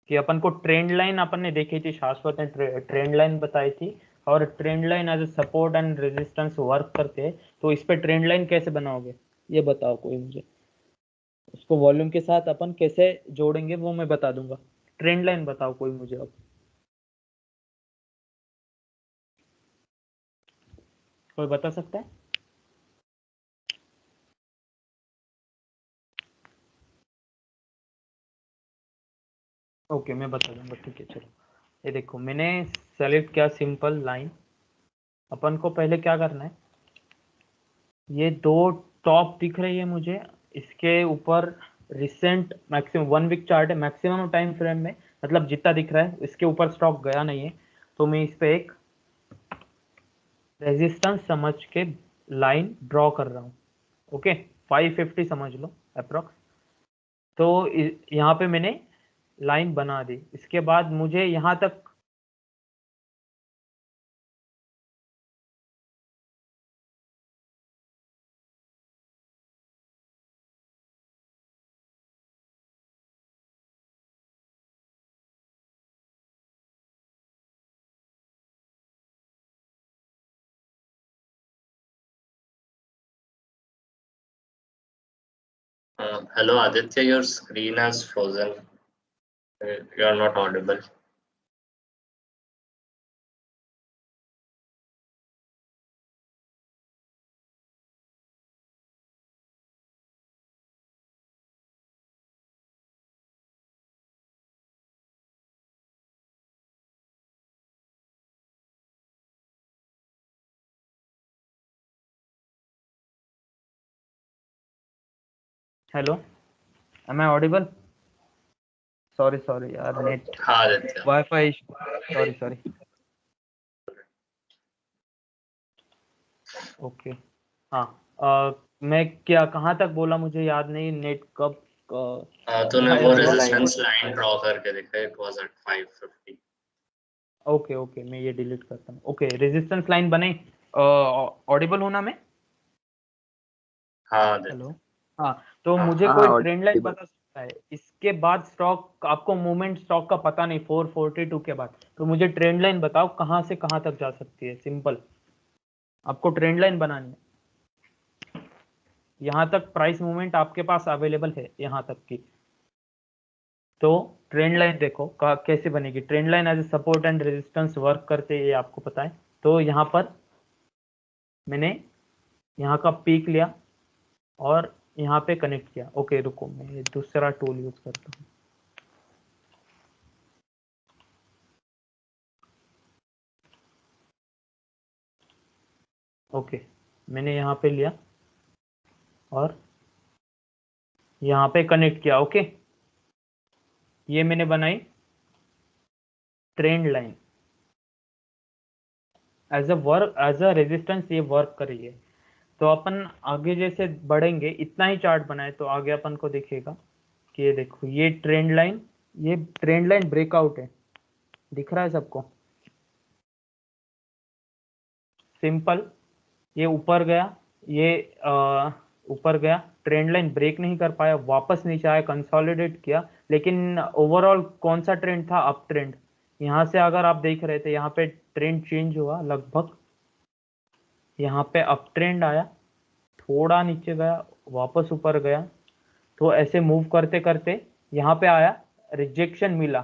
कि अपन को ट्रेंड लाइन अपन ने देखी थी, शाश्वत ने ट्रेंड लाइन बताई थी, और trend line as a support and resistance work करते हैं, तो इस पे ट्रेंड लाइन कैसे बनाओगे ये बताओ कोई मुझे। उसको वॉल्यूम के साथ अपन कैसे जोड़ेंगे वो मैं बता दूंगा, ट्रेंड लाइन बताओ कोई मुझे अब। कोई बता सकता है? ओके मैं बता दूंगा, ठीक है चलो। ये देखो मैंने सेलेक्ट किया सिंपल लाइन। अपन को पहले क्या करना है, ये 2 टॉप दिख रही है मुझे, इसके ऊपर रिसेंट मैक्सिमम 1 वीक चार्ट है, मैक्सिमम टाइम फ्रेम में, मतलब जितना दिख रहा है इसके ऊपर स्टॉक गया नहीं है, तो मैं इस पे एक रेजिस्टेंस समझ के लाइन ड्रॉ कर रहा हूँ। ओके 550 समझ लो अप्रोक्स। तो यहाँ पे मैंने लाइन बना दी, इसके बाद मुझे यहाँ तक Hello Aditya, your screen has frozen. You are not audible. Hello, am I audible? Sorry यार, नेट हाँ आदित्य। Wifi, sorry. ओके हाँ, मैं क्या कहाँ तक बोला मुझे याद नहीं, नेट कब तूने गायब वो हुआ। रेजिस्टेंस लाइन ड्रॉ करके देखा, इट वाज एट 550। ओके मैं ये डिलीट करता हूँ। ओके रेजिस्टेंस लाइन बने, ऑडिबल होना मैं? हाँ आदित्य। हेलो हाँ, तो हाँ मुझे हाँ कोई हाँ ट्रेंड लाइन audible। बता सकता है? इसके बाद स्टॉक, आपको मूवमेंट स्टॉक का पता नहीं 442 के बाद, तो मुझे ट्रेंड लाइन बताओ कहाँ से कहाँ तक जा सकती है, सिंपल। आपको ट्रेंड लाइन बनानी है, यहाँ तक प्राइस मूवमेंट आपके पास अवेलेबल है यहाँ तक की, तो ट्रेंड लाइन देखो कैसे बनेगी। Trend line as a support and resistance work करते हैं, ये आपको पता है। तो यहाँ पर मैंने यहाँ का पीक लिया, और यहाँ पे कनेक्ट किया। ओके रुको, मैं ये दूसरा टूल यूज करता हूँ। ओके, मैंने यहाँ पे लिया और यहाँ पे कनेक्ट किया। ओके, ये मैंने बनाई trend line as a resistance, ये वर्क कर रही है। तो अपन आगे जैसे बढ़ेंगे, इतना ही चार्ट बनाए तो आगे अपन को दिखेगा कि ये देखो, ये ट्रेंड लाइन ब्रेकआउट है, दिख रहा है सबको? सिंपल, ये ऊपर गया, ये ऊपर गया, ट्रेंड लाइन ब्रेक नहीं कर पाया, वापस नीचे आया, कंसोलिडेट किया, लेकिन ओवरऑल कौन सा ट्रेंड था? Up trend. यहाँ से अगर आप देख रहे थे, यहाँ पे ट्रेंड चेंज हुआ लगभग, यहाँ पे अप ट्रेंड आया, थोड़ा नीचे गया, वापस ऊपर गया, तो ऐसे मूव करते करते यहाँ पे आया, रिजेक्शन मिला।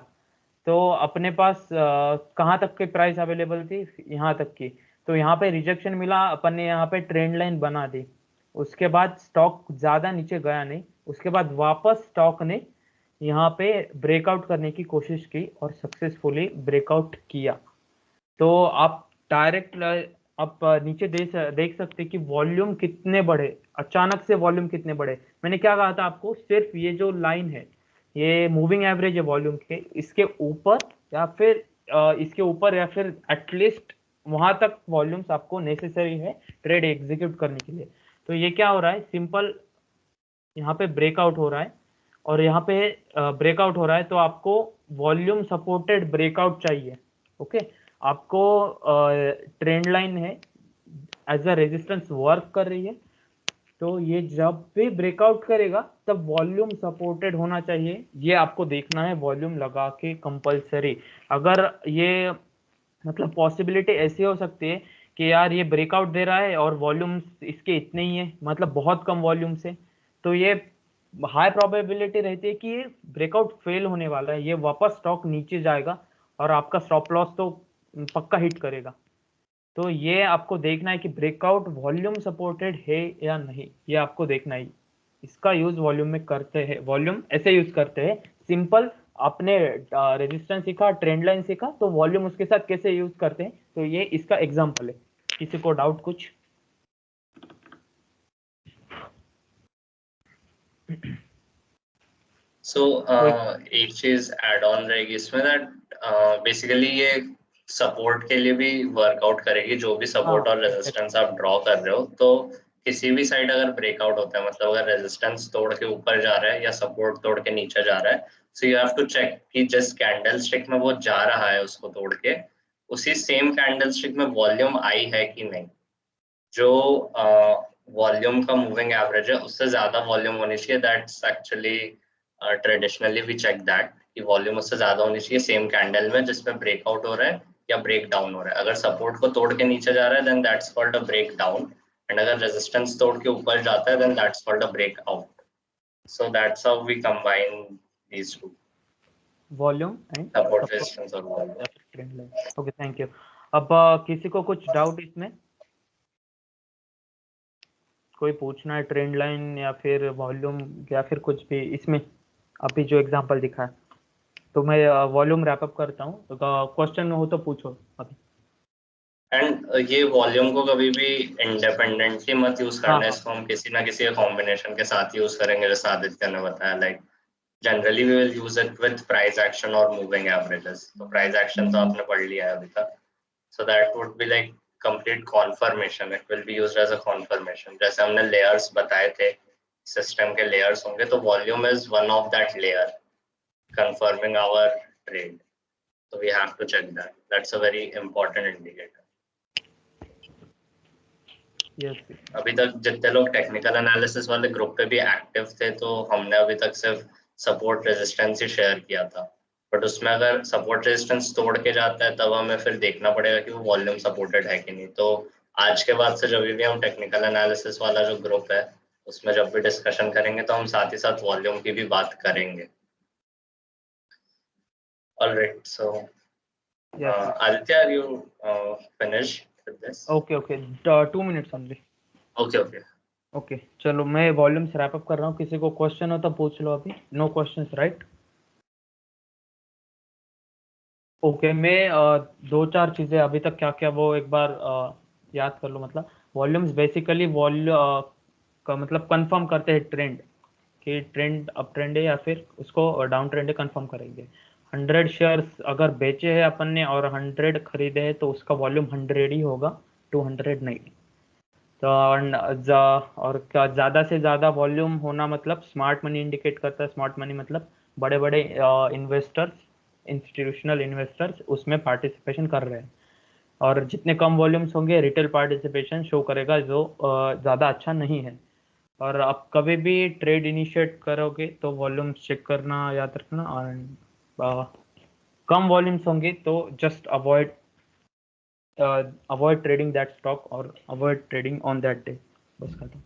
तो अपने पास कहाँ तक की प्राइस अवेलेबल थी? यहाँ तक की। तो यहाँ पे रिजेक्शन मिला, अपन ने यहाँ पे ट्रेंड लाइन बना दी। उसके बाद स्टॉक ज्यादा नीचे गया नहीं, उसके बाद वापस स्टॉक ने यहाँ पे ब्रेकआउट करने की कोशिश की और सक्सेसफुली ब्रेकआउट किया। तो आप डायरेक्ट आप नीचे देख सकते कि वॉल्यूम कितने बढ़े, अचानक से वॉल्यूम कितने बढ़े। मैंने क्या कहा था आपको? सिर्फ ये जो लाइन है, ये मूविंग एवरेज है वॉल्यूम के, इसके ऊपर या फिर इसके ऊपर या फिर एटलीस्ट वहां तक वॉल्यूम्स आपको नेसेसरी है ट्रेड एग्जीक्यूट करने के लिए। तो ये क्या हो रहा है? सिंपल, यहाँ पे ब्रेकआउट हो रहा है और यहाँ पे ब्रेकआउट हो रहा है, तो आपको वॉल्यूम सपोर्टेड ब्रेकआउट चाहिए। ओके, आपको ट्रेंड लाइन है एज अ रेजिस्टेंस वर्क कर रही है, तो ये जब भी ब्रेकआउट करेगा तब वॉल्यूम सपोर्टेड होना चाहिए। ये आपको देखना है वॉल्यूम लगा के कंपलसरी। अगर ये मतलब पॉसिबिलिटी ऐसी हो सकती है कि यार ये ब्रेकआउट दे रहा है और वॉल्यूम इसके इतने ही है, मतलब बहुत कम वॉल्यूम से, तो ये हाई प्रोबेबिलिटी रहती है कि ये ब्रेकआउट फेल होने वाला है, ये वापस स्टॉक नीचे जाएगा और आपका स्टॉप लॉस तो पक्का हिट करेगा। तो ये आपको देखना है कि ब्रेकआउट वॉल्यूम सपोर्टेड है या नहीं, ये आपको देखना है। इसका यूज वॉल्यूम में करते हैं, वॉल्यूम ऐसे यूज करते हैं। सिंपल, आपने रेजिस्टेंस सीखा, ट्रेंड लाइन सीखा, तो वॉल्यूम उसके साथ कैसे यूज करते हैं, तो ये इसका एग्जांपल है। किसी को डाउट कुछ? एक चीज ऐड ऑन रहेगी इसमें, दैट बेसिकली ये सपोर्ट के लिए भी वर्कआउट करेगी। जो भी सपोर्ट और रेजिस्टेंस आप ड्रॉ कर रहे हो, तो किसी भी साइड अगर ब्रेकआउट होता है, मतलब अगर रेजिस्टेंस तोड़ के ऊपर जा रहा है या सपोर्ट तोड़ के नीचे जा रहा है, so you have to check कि जिस कैंडल स्टिक में वो जा रहा है उसको तोड़ के, उसी सेम कैंडल स्टिक में वॉल्यूम आई है कि नहीं। जो वॉल्यूम का मूविंग एवरेज है उससे ज्यादा वॉल्यूम होनी चाहिए। That's actually traditionally we check that कि वॉल्यूम उससे ज्यादा होनी चाहिए सेम कैंडल में जिसमें ब्रेकआउट हो रहा है या ब्रेक डाउन हो रहा है। अगर सपोर्ट को तोड़ के नीचे जा रहा है then that's called a break down, and अगर रेजिस्टेंस तोड़ के ऊपर जाता है then that's called a break out. So that's how we combine these two, volume and support resistance और volume. Trend line. Okay, thank you. अब किसी को कुछ डाउट इसमें? कोई पूछना है ट्रेंड लाइन या फिर वॉल्यूम या फिर कुछ भी इसमें? अभी जो एग्जांपल दिखा है, तो मैं वॉल्यूम रैप अप करता हूँ, तो क्वेश्चन हो तो पूछो अभी। एंड ये वॉल्यूम को कभी भी इंडिपेंडेंटली मत यूज हाँ करना है, इसको हम किसी ना किसी कॉम्बिनेशन के साथ यूज करेंगे, जैसे आदित्य ने बताया। Like generally we will use it with price action और मूविंग एवरेजेस। तो प्राइस एक्शन तो आपने पढ़ लिया है अभी तक, so that would be like complete confirmation, it will be used as a confirmation. जैसे हमने लेयर्स बताए थे, सिस्टम के लेयर्स होंगे, तो volume is one of that layer confirming our trade, so we have to check that. That's a very important indicator. Yes. अभी तक जितने लोग टेक्निकल एनालिसिस वाले ग्रुप पे भी एक्टिव थे, तो हमने अभी तक सिर्फ सपोर्ट रेजिस्टेंस ही शेयर किया था, बट उसमें अगर सपोर्ट रेजिस्टेंस तोड़ के जाता है तब हमें फिर देखना पड़ेगा कि वो वॉल्यूम सपोर्टेड है कि नहीं। तो आज के बाद से जब भी हम टेक्निकल एनालिसिस वाला जो ग्रुप है उसमें जब भी डिस्कशन करेंगे तो हम साथ ही साथ वॉल्यूम की भी बात करेंगे। Alright, so Yes. Aditya, are you finished with this? Okay. 2 minutes only. Okay. Okay चलो मैं वॉल्यूम्स रैप अप कर रहा हूँ, किसी को क्वेश्चन हो तो पूछ लो अभी। Know questions right? ओके मैं दो चार चीज़ें अभी तक क्या क्या वो एक बार याद कर लो। मतलब वॉल्यूम्स बेसिकली का मतलब कंफर्म करते हैं ट्रेंड, कि ट्रेंड अप ट्रेंड है या फिर उसको डाउन ट्रेंड है, कंफर्म करेंगे। 100 शेयर्स अगर बेचे हैं अपन ने और 100 खरीदे हैं तो उसका वॉल्यूम 100 ही होगा, 200 नहीं। तो और क्या ज़्यादा से ज़्यादा वॉल्यूम होना मतलब स्मार्ट मनी इंडिकेट करता है। स्मार्ट मनी मतलब बड़े बड़े इन्वेस्टर्स, इंस्टीट्यूशनल इन्वेस्टर्स उसमें पार्टिसिपेशन कर रहे हैं। और जितने कम वॉल्यूम्स होंगे रिटेल पार्टिसिपेशन शो करेगा, जो ज़्यादा अच्छा नहीं है। और आप कभी भी ट्रेड इनिशिएट करोगे तो वॉल्यूम्स चेक करना याद रखना। और कम वॉल्यूम्स होंगे तो just avoid trading that stock और avoid trading on that day. बस खत्म।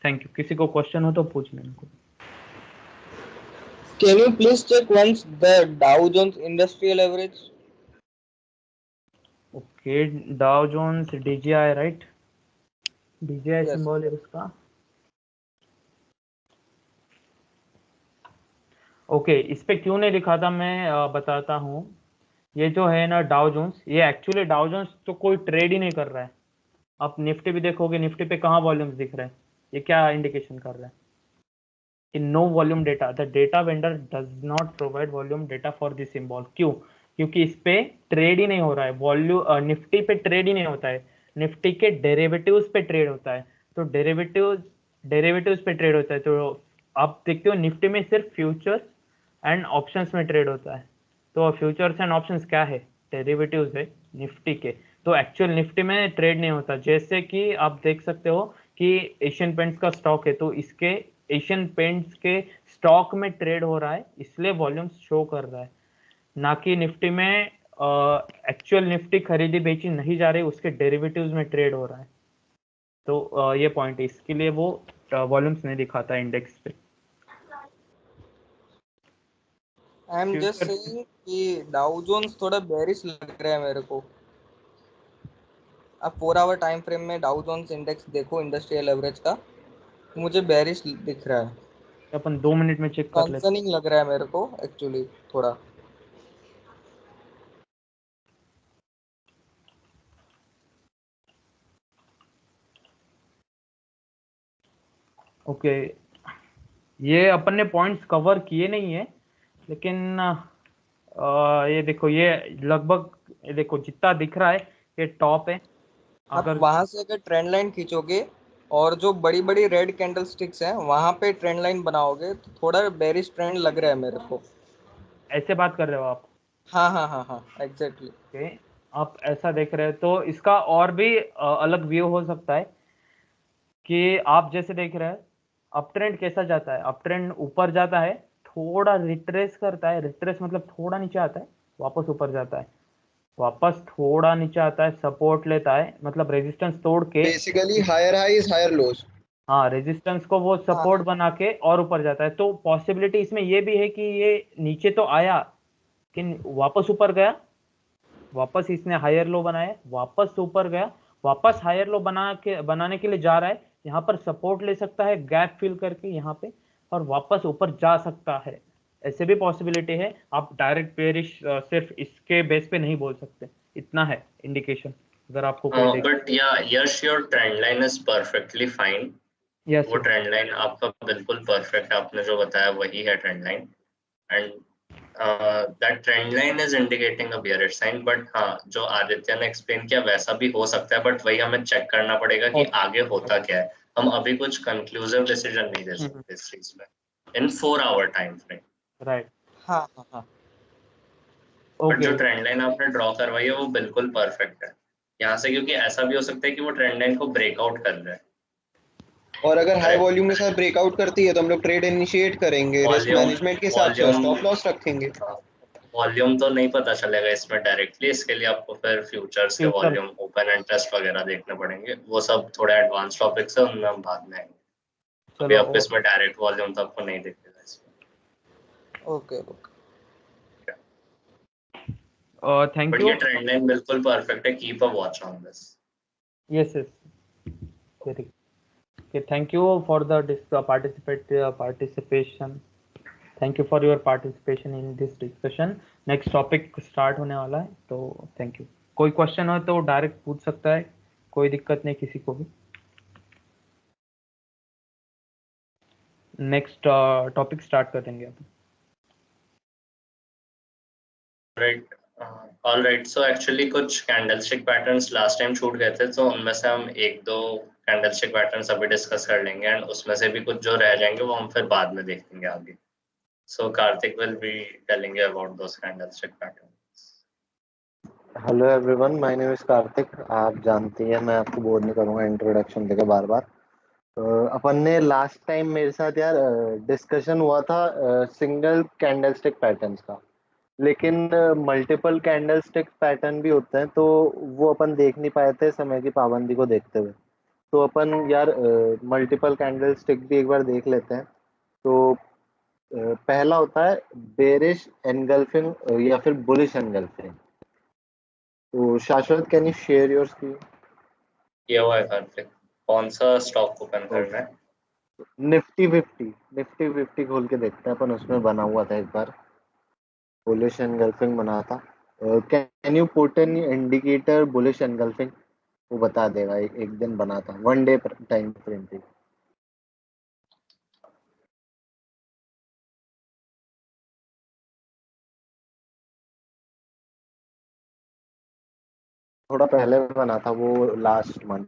Thank you. किसी को क्वेश्चन हो तो पूछ लेना को। Can you please check once the Dow Jones Industrial Average? Okay Dow Jones DGI right? DGI Yes. Symbol है उसका। ओके इस पे क्यों नहीं लिखा था मैं बताता हूँ। ये जो है ना डाउ जोन्स, ये एक्चुअली डाउ जोन्स तो कोई ट्रेड ही नहीं कर रहा है। आप निफ्टी भी देखोगे, निफ्टी पे कहाँ वॉल्यूम्स दिख रहे हैं? ये क्या इंडिकेशन कर रहा है? In no volume data, the data vendor does not provide volume data for this symbol. क्यों? क्योंकि इस पे ट्रेड ही नहीं हो रहा है। वॉल्यूम निफ्टी पे ट्रेड ही नहीं होता है, निफ्टी के डेरिवेटिव्स पे ट्रेड होता है। तो डेरिवेटिव्स पे ट्रेड होता है। तो आप देखते हो निफ्टी में सिर्फ फ्यूचर्स एंड ऑप्शंस में ट्रेड होता है। तो फ्यूचर्स एंड ऑप्शंस क्या है? डेरिवेटिव्स है निफ्टी के। तो एक्चुअल निफ्टी में ट्रेड नहीं होता। जैसे कि आप देख सकते हो कि एशियन पेंट्स का स्टॉक है, तो इसके एशियन पेंट्स के स्टॉक में ट्रेड हो रहा है, इसलिए वॉल्यूम्स शो कर रहा है। ना कि निफ्टी में एक्चुअल निफ्टी खरीदी बेची नहीं जा रही, उसके डेरिवेटिव्स में ट्रेड हो रहा है। तो ये पॉइंट है, इसके लिए वो वॉल्यूम्स नहीं दिखाता इंडेक्स पे। आई एम जस्ट सेइंग कि डाउ जोन्स थोड़ा बेरिश लग रहा है मेरे को। आप 4 आवर टाइम फ्रेम में डाउ जोन्स इंडेक्स देखो इंडस्ट्रियल एवरेज का, मुझे बेरिश दिख रहा है। अपन 2 मिनट में चेक कर लेते। कंसर्निंग लग रहा है मेरे को एक्चुअली थोड़ा। ओके ये अपन ने पॉइंट्स कवर किए नहीं है, लेकिन ये देखो ये लगभग, ये देखो जितना दिख रहा है ये टॉप है। आप अगर वहां से अगर ट्रेंड लाइन खींचोगे और जो बड़ी बड़ी रेड कैंडल स्टिक्स हैं वहां पे ट्रेंड लाइन बनाओगे तो थोड़ा बेरिश ट्रेंड लग रहा है मेरे को। ऐसे बात कर रहे हो आप? हाँ हाँ हाँ हाँ एग्जैक्टली। ओके आप ऐसा देख रहे हो तो इसका और भी अलग व्यू हो सकता है कि आप जैसे देख रहे हैं अप ट्रेंड कैसा जाता है। अप ट्रेंड ऊपर जाता है, थोड़ा रिट्रेस करता है, रिट्रेस मतलब थोड़ा नीचे आता है, वापस ऊपर जाता है, वापस थोड़ा नीचे आता है, सपोर्ट लेता है, मतलब रेजिस्टेंस तोड़ के। Basically higher highs higher lows. हाँ रेजिस्टेंस को वो हाँ सपोर्ट बना के और ऊपर जाता है। तो पॉसिबिलिटी इसमें ये भी है कि ये नीचे तो आया कि वापस ऊपर गया, वापस इसने हायर लो बनाया, वापस ऊपर गया, वापस हायर लो बनाने के लिए जा रहा है। यहाँ पर सपोर्ट ले सकता है गैप फिल करके यहाँ पे, और वापस ऊपर जा सकता है। ऐसे भी पॉसिबिलिटी है। आप डायरेक्ट बेरिश सिर्फ इसके बेस पे नहीं बोल सकते। इतना है इंडिकेशन अगर आपको कोई देख। But yes your trend line is perfectly fine. Yes वो ट्रेंड लाइन आपका बिल्कुल परफेक्ट है, आपने जो बताया वही है trend line. And that trend line is indicating a bearish sign. But हाँ जो आदित्य ने एक्सप्लेन किया वैसा भी हो सकता है, बट वही हमें चेक करना पड़ेगा कि आगे होता क्या है। हम अभी कुछ कंक्लूसिव डिसीजन नहीं दे सकते इस चीज में इन 4 आवर टाइम फ्रेम। राइट हाँ हाँ हाँ। बट ओके जो ट्रेंड लाइन आपने ड्रॉ करवाई है वो बिल्कुल परफेक्ट है यहाँ से, क्योंकि ऐसा भी हो सकता है कि वो ट्रेंड लाइन को ब्रेकआउट कर रहा है। और अगर हाई Correct. वॉल्यूम के साथ ब्रेकआउट करती है तो हम लोग ट्रेड इनिशिएट करेंगे, रिस्क वॉल्यूम मैनेजमेंट के हिसाब से स्टॉप लॉस रखेंगे। वॉल्यूम तो नहीं पता चलेगा इसमें डायरेक्टली, इसके लिए आपको फिर फ्यूचर्स के फ्यूचर वॉल्यूम, ओपन इंटरेस्ट वगैरह देखने पड़ेंगे। वो सब थोड़े एडवांस टॉपिक्स है, उनमें हम बाद में आएंगे। अभी चलो आपको इसमें डायरेक्ट वॉल्यूम तो आपको नहीं दिखेगा इसमें। Okay okay thank but you. ये ट्रेंड लाइन बिल्कुल परफेक्ट है, keep a watch on this. Yes yes very Okay, thank you for the participation. Thank you for your participation in this discussion. Next topic start होने वाला है, तो thank you. कोई question हो तो direct पूछ सकता है, कोई दिक्कत नहीं किसी को भी. नेक्स्ट टॉपिक स्टार्ट कर देंगे अब. Right, all right. So actually कुछ कैंडलस्टिक पैटर्न्स लास्ट टाइम छूट गए थे, तो उनमें से हम एक दो कैंडलस्टिक पैटर्न्स अभी डिस्कस कर लेंगे, एंड उसमें से भी कुछ जो रह जाएंगे वो हम फिर बाद में देखेंगे आगे. So Karthik will be telling you about those candlestick patterns. Hello everyone, my name is Karthik. आप जानते हैं मैं आपको बोर नहीं करूंगा इंट्रोडक्शन देके बार बार. अपन ने लास्ट टाइम मेरे साथ यार डिस्कशन हुआ था सिंगल कैंडलस्टिक पैटर्न्स का, लेकिन मल्टीपल कैंडलस्टिक पैटर्न भी होते हैं, तो वो अपन देख नहीं पाए थे समय की पाबंदी को देखते हुए. तो अपन यार मल्टीपल कैंडलस्टिक भी एक बार देख लेते हैं. तो पहला होता है बेरिश एनगल्फिंग या फिर बुलिश एनगल्फिंग. तो शाश्वत, can you share your screen? किया हुआ है कार्तिक. कौन सा स्टॉक ओपन करना है? निफ्टी 50 खोल के देखते हैं अपन. उसमें बना हुआ था एक बार, बुलिश एनगल्फिंग बना था. Can you put an indicator bullish engulfing? वो बता देगा. एक दिन बना था, 1 डे टाइम फ्रेम पे. थोड़ा पहले बना था वो, लास्ट मंथ.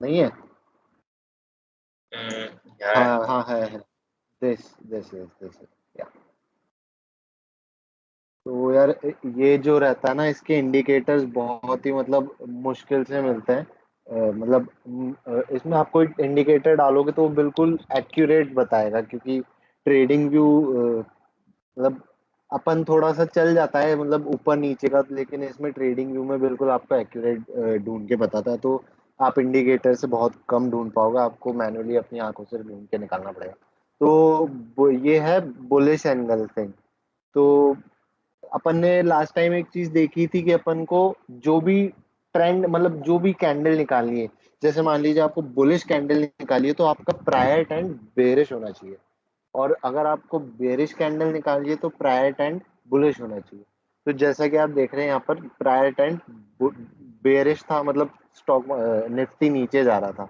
नहीं है? यहाँ हाँ है. दिस या. तो यार ये जो रहता है ना, इसके इंडिकेटर्स बहुत ही मतलब मुश्किल से मिलते हैं. मतलब इसमें आप कोई इंडिकेटर डालोगे तो वो बिल्कुल एक्यूरेट बताएगा, क्योंकि ट्रेडिंग व्यू मतलब अपन थोड़ा सा चल जाता है मतलब ऊपर नीचे का, लेकिन इसमें ट्रेडिंग व्यू में बिल्कुल आपको एक्यूरेट ढूंढ के बताता है. तो आप इंडिकेटर से बहुत कम ढूंढ पाओगे, आपको मैनुअली अपनी आंखों से ढूंढ के निकालना पड़ेगा. तो ये है बुलिश एंगल थिंग. तो अपन ने लास्ट टाइम एक चीज देखी थी कि अपन को जो भी ट्रेंड मतलब जो भी कैंडल निकालनी है, जैसे मान लीजिए आपको बुलिश कैंडल निकाली है, तो आपका प्रायर ट्रेंड बेरिश होना चाहिए. और अगर आपको बेरिश कैंडल निकालिए तो प्रायर ट्रेंड बुलिश होना चाहिए. तो जैसा कि आप देख रहे हैं यहाँ पर प्रायर ट्रेंड बेरिश था, मतलब स्टॉक निफ्टी नीचे जा रहा था.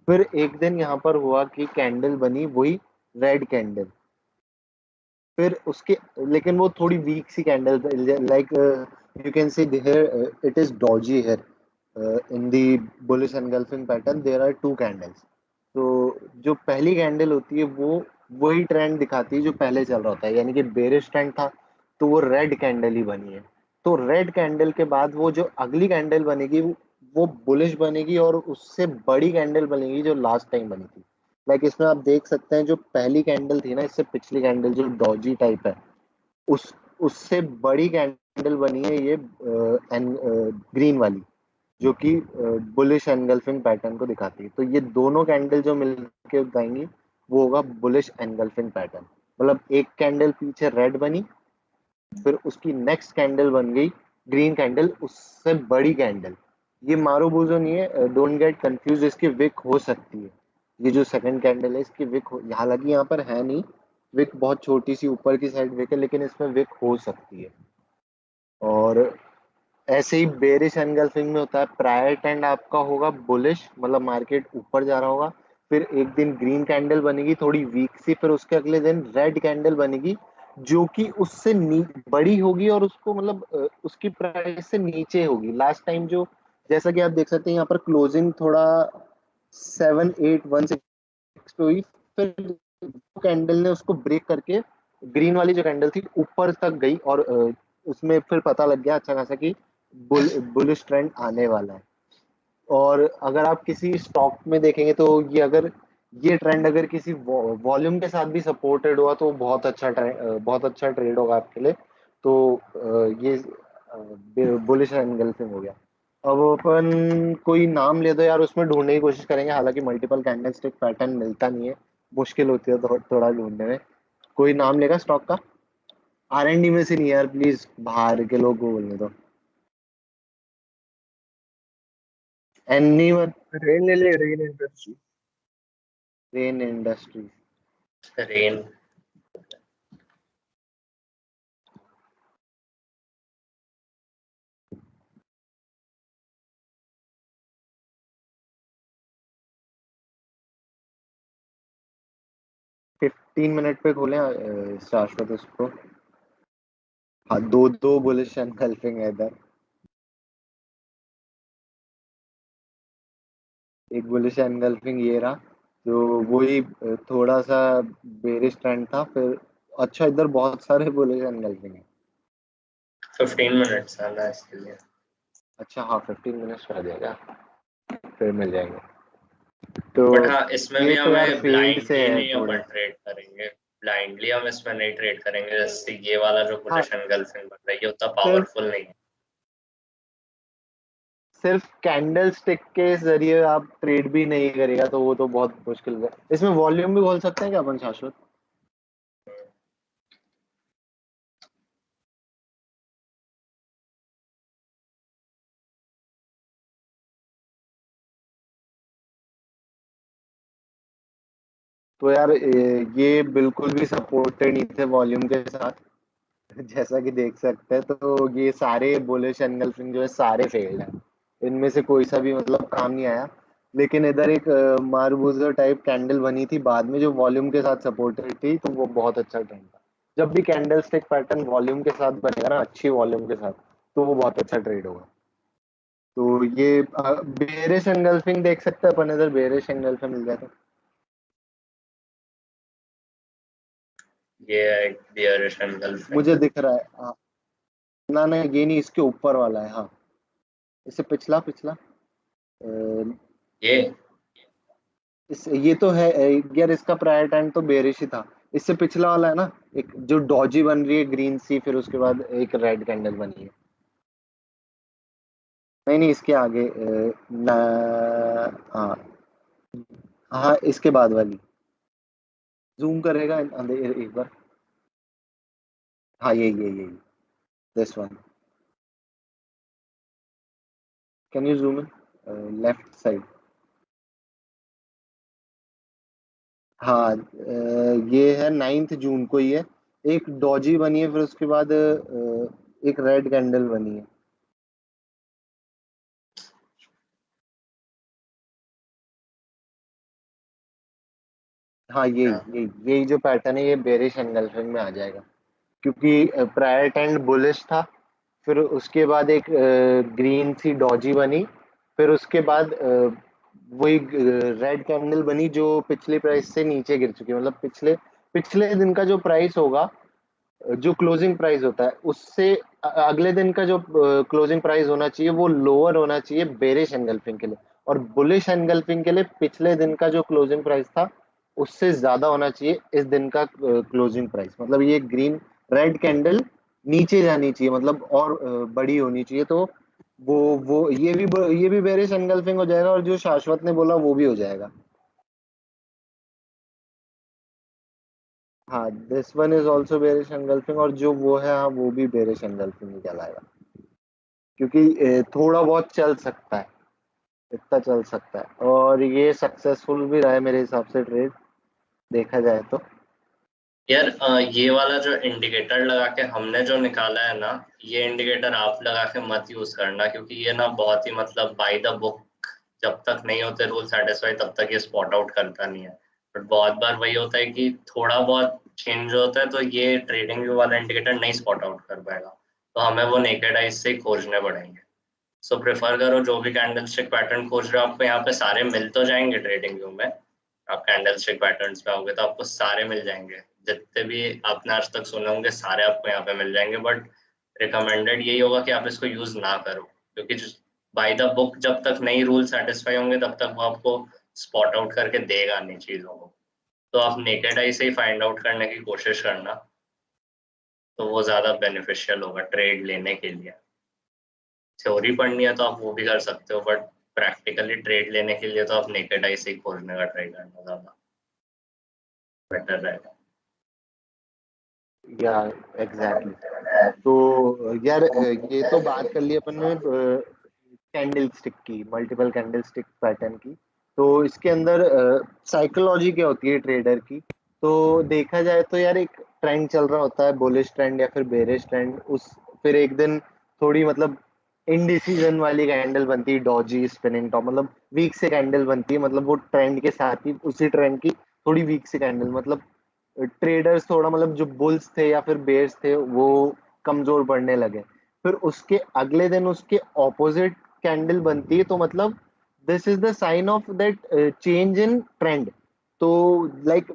फिर एक दिन यहाँ पर हुआ कि कैंडल बनी वही रेड कैंडल. फिर उसके लेकिन वो थोड़ी वीक सी candle, like you can see here it is doji here in the bullish engulfing pattern there are 2 candles. तो जो पहली कैंडल होती है वो वही ट्रेंड दिखाती है जो पहले चल रहा होता है, यानी कि बेरिश ट्रेंड था तो वो रेड कैंडल ही बनी है. तो रेड कैंडल के बाद वो जो अगली कैंडल बनेगी वो बुलिश बनेगी, और उससे बड़ी कैंडल बनेगी जो लास्ट टाइम बनी थी. लाइक इसमें आप देख सकते हैं जो पहली कैंडल थी ना, इससे पिछली कैंडल जो डॉजी टाइप है, उस उससे बड़ी कैंडल बनी है ये ग्रीन वाली, जो कि बुलिश एनगल्फिंग पैटर्न को दिखाती है. तो ये दोनों कैंडल जो मिलके बताएंगी वो होगा बुलिश एनगल्फिंग पैटर्न. मतलब एक कैंडल पीछे रेड बनी, फिर उसकी नेक्स्ट कैंडल बन गई ग्रीन कैंडल, उससे बड़ी कैंडल. ये मारूबूजो नहीं है, डोंट गेट कंफ्यूज. इसकी विक हो सकती है. ये जो सेकंड कैंडल है इसकी विक हालांकि यहाँ पर है नहीं, विक बहुत छोटी सी ऊपर की साइड विक है, लेकिन इसमें विक हो सकती है. और ऐसे ही बेरिश एनगल्फिंग में होता है, प्रायर ट्रेंड आपका होगा बुलिश, मतलब मार्केट ऊपर जा रहा होगा. फिर एक दिन ग्रीन कैंडल बनेगी थोड़ी वीक सी, फिर उसके अगले दिन रेड कैंडल बनेगी जो कि उससे बड़ी होगी, और उसको मतलब उसकी प्राइस से नीचे होगी. लास्ट टाइम जो जैसा कि आप देख सकते हैं यहाँ पर क्लोजिंग थोड़ा 7816 पे हुई, फिर कैंडल ने उसको ब्रेक करके ग्रीन वाली जो कैंडल थी ऊपर तक गई, और उसमें फिर पता लग गया अच्छा खासा कि बुलिश ट्रेंड आने वाला है. और अगर आप किसी स्टॉक में देखेंगे तो ये अगर ये ट्रेंड अगर किसी वॉल्यूम के साथ भी सपोर्टेड हुआ तो बहुत अच्छा ट्रेड होगा आपके लिए. तो ये बुलिश एंगल्फिंग हो गया. अब अपन कोई नाम ले दो यार, उसमें ढूंढने की कोशिश करेंगे. हालांकि मल्टीपल कैंडलस्टिक पैटर्न मिलता नहीं है, मुश्किल होती है थोड़ा ढूंढने में. कोई नाम लेगा स्टॉक का? R&D में से नहीं यार, प्लीज बाहर के लोग को बोलने दो। एनीवन? रेन ले ले, rain industry. Rain industries. Rain. 15 minute पे खोलें शाश्वत उसको। हाँ, दो दो बुलिश एनगल्फिंग है इधर। एक बुलिश एनगल्फिंग ये रहा, जो वही थोड़ा सा बेरिश ट्रेंड था, फिर अच्छा इधर बहुत सारे बुलिश एनगल्फिंग है। 15 मिनट्स आना इसके लिए। अच्छा हाँ, 15 मिनट्स कर देगा, फिर मिल जाएंगे। तो बट हाँ, इसमें ये भी तो यार हमें फेल्ड से ब्लाइंडली है नहीं थोड़े। अपन ट्रेड करेंगे। ब्लाइंडली हम इसमें नहीं ट्रेड करेंगे, जैसे ये वाला जो हाँ, बुलिश एनगल्फिंग बन रहा है ये उतना सिर्फ पावरफुल नहीं है। सिर्फ कैंडल स्टिक के जरिए आप ट्रेड भी नहीं करेगा तो वो तो बहुत मुश्किल है। इसमें वॉल्यूम भी खोल सकते हैं क्या अपन शाश्वत? तो यार ये बिल्कुल भी सपोर्टेड नहीं थे वॉल्यूम के साथ। जैसा कि देख सकते हैं, तो ये सारे बुलिश एनगल्फिंग जो है सारे फेल्ड हैं। इनमें से कोई सा भी मतलब काम नहीं आया। लेकिन इधर एक मार्बूजर टाइप कैंडल बनी थी बाद में, जो वॉल्यूम के साथ सपोर्टेड थी, तो वो बहुत अच्छा ट्रेंड था। जब भी कैंडल स्टिक पैटर्न वॉल्यूम के साथ बनेगा ना, अच्छी वॉल्यूम के साथ, तो वो बहुत अच्छा ट्रेड होगा। तो ये बेरिश एनगल्फिंग देख सकते हैं अपन इधर, बेरिश एनगल्फिंग मिल जाए तो। ये है एक बियरिश एनगल्फिंग। मुझे दिख रहा है हाँ। ना ना, ये नहीं, इसके ऊपर वाला है हाँ। इससे पिछला पिछला ये ये तो है यार, इसका प्रायर टाइम तो बेरिश ही था। इससे पिछला वाला है ना, एक जो डॉजी बन रही है ग्रीन सी, फिर उसके बाद एक रेड कैंडल बनी है। नहीं नहीं, इसके आगे ना। हाँ हाँ, इसके बाद वाली। जूम करेगा अंदर एक बार। हाँ, यही this one. Can you zoom in left side? हाँ ये है 9 जून को ही है। एक डॉजी बनी है, फिर उसके बाद एक रेड कैंडल बनी है। हाँ, क्या? यही जो पैटर्न है, ये बेरिश एंगल्फिंग में आ जाएगा। क्योंकि प्रायर ट्रेंड बुलिश था, फिर उसके बाद एक ग्रीन सी डॉजी बनी, फिर उसके बाद वही रेड कैंडल बनी, जो पिछले प्राइस से नीचे गिर चुकी है। मतलब पिछले पिछले दिन का जो प्राइस होगा, जो क्लोजिंग प्राइस होता है, उससे अगले दिन का जो क्लोजिंग प्राइस होना चाहिए, वो लोअर होना चाहिए बेरिश एंगल्फिंग के लिए। और बुलिश एंगल्फिंग के लिए पिछले दिन का जो क्लोजिंग प्राइस था, उससे ज्यादा होना चाहिए इस दिन का क्लोजिंग प्राइस। मतलब ये ग्रीन रेड कैंडल नीचे जानी चाहिए, मतलब और बड़ी होनी चाहिए। तो वो ये भी बेरिश एंगल्फिंग हो जाएगा, और जो शाश्वत ने बोला वो भी हो जाएगा। हाँ, this one is also bearish engulfing, और जो वो है हाँ, वो भी बेरिश एंगल्फिंग ही कहलाएगा। क्योंकि थोड़ा बहुत चल सकता है, इतना चल सकता है, और ये सक्सेसफुल भी रहा है मेरे हिसाब से ट्रेड, देखा जाए तो। यार ये वाला जो इंडिकेटर लगा के हमने जो निकाला है ना, ये इंडिकेटर आप लगा के मत यूज करना, क्योंकि ये ना बहुत ही मतलब बाय द बुक, जब तक नहीं होते रूल सेटिस्फाई तब तक ये स्पॉट आउट करता नहीं है। बट बहुत बार वही होता है कि थोड़ा बहुत चेंज होता है, तो ये ट्रेडिंग व्यू वाला इंडिकेटर नहीं स्पॉट आउट कर पाएगा, तो हमें वो नेकेड आइज से ही खोजने पड़ेंगे। सो प्रेफर करो, जो भी कैंडलस्टिक पैटर्न खोज रहे हो आपको यहाँ पे सारे मिल तो जाएंगे ट्रेडिंग व्यू में। आप कैंडलस्टिक पैटर्न्स पे आओगे तो आपको सारे मिल जाएंगे, जितने भी आपने आज तक सुने होंगे सारे आपको यहाँ पे मिल जाएंगे। बट रिकमेंडेड यही होगा कि आप इसको यूज ना करो, क्योंकि बाय द बुक जब तक नई रूल सेटिस्फाई होंगे तब तक वो आपको स्पॉट आउट करके देगा नहीं चीजों को। तो आप नेकेड आई से ही फाइंड आउट करने की कोशिश करना, तो वो ज्यादा बेनिफिशियल होगा ट्रेड लेने के लिए। थ्योरी पढ़नी है तो आप वो भी कर सकते हो, बट प्रैक्टिकली ट्रेड लेने के लिए तो आप नेकेड आई से ही खोजने का ट्राई करना ज्यादा बेटर रहेगा। या एग्जैक्टली। तो यार ये तो बात कर ली अपन ने कैंडल स्टिक की, मल्टीपल कैंडल स्टिक पैटर्न की। तो इसके अंदर साइकोलॉजी क्या होती है ट्रेडर की? तो देखा जाए तो यार एक ट्रेंड चल रहा होता है, बुलिश ट्रेंड या फिर बेरिश ट्रेंड, उस फिर एक दिन थोड़ी मतलब इनडिसीजन वाली कैंडल बनती है, डॉजी स्पिनिंग टॉप, मतलब वीक से कैंडल बनती है, मतलब वो ट्रेंड के साथ ही उसी ट्रेंड की थोड़ी वीक से कैंडल, मतलब ट्रेडर्स थोड़ा मतलब जो बुल्स थे या फिर बेयर्स थे वो कमजोर पड़ने लगे। फिर उसके अगले दिन उसके ऑपोजिट कैंडल बनती है, तो मतलब this is the sign of that change in trend. तो लाइक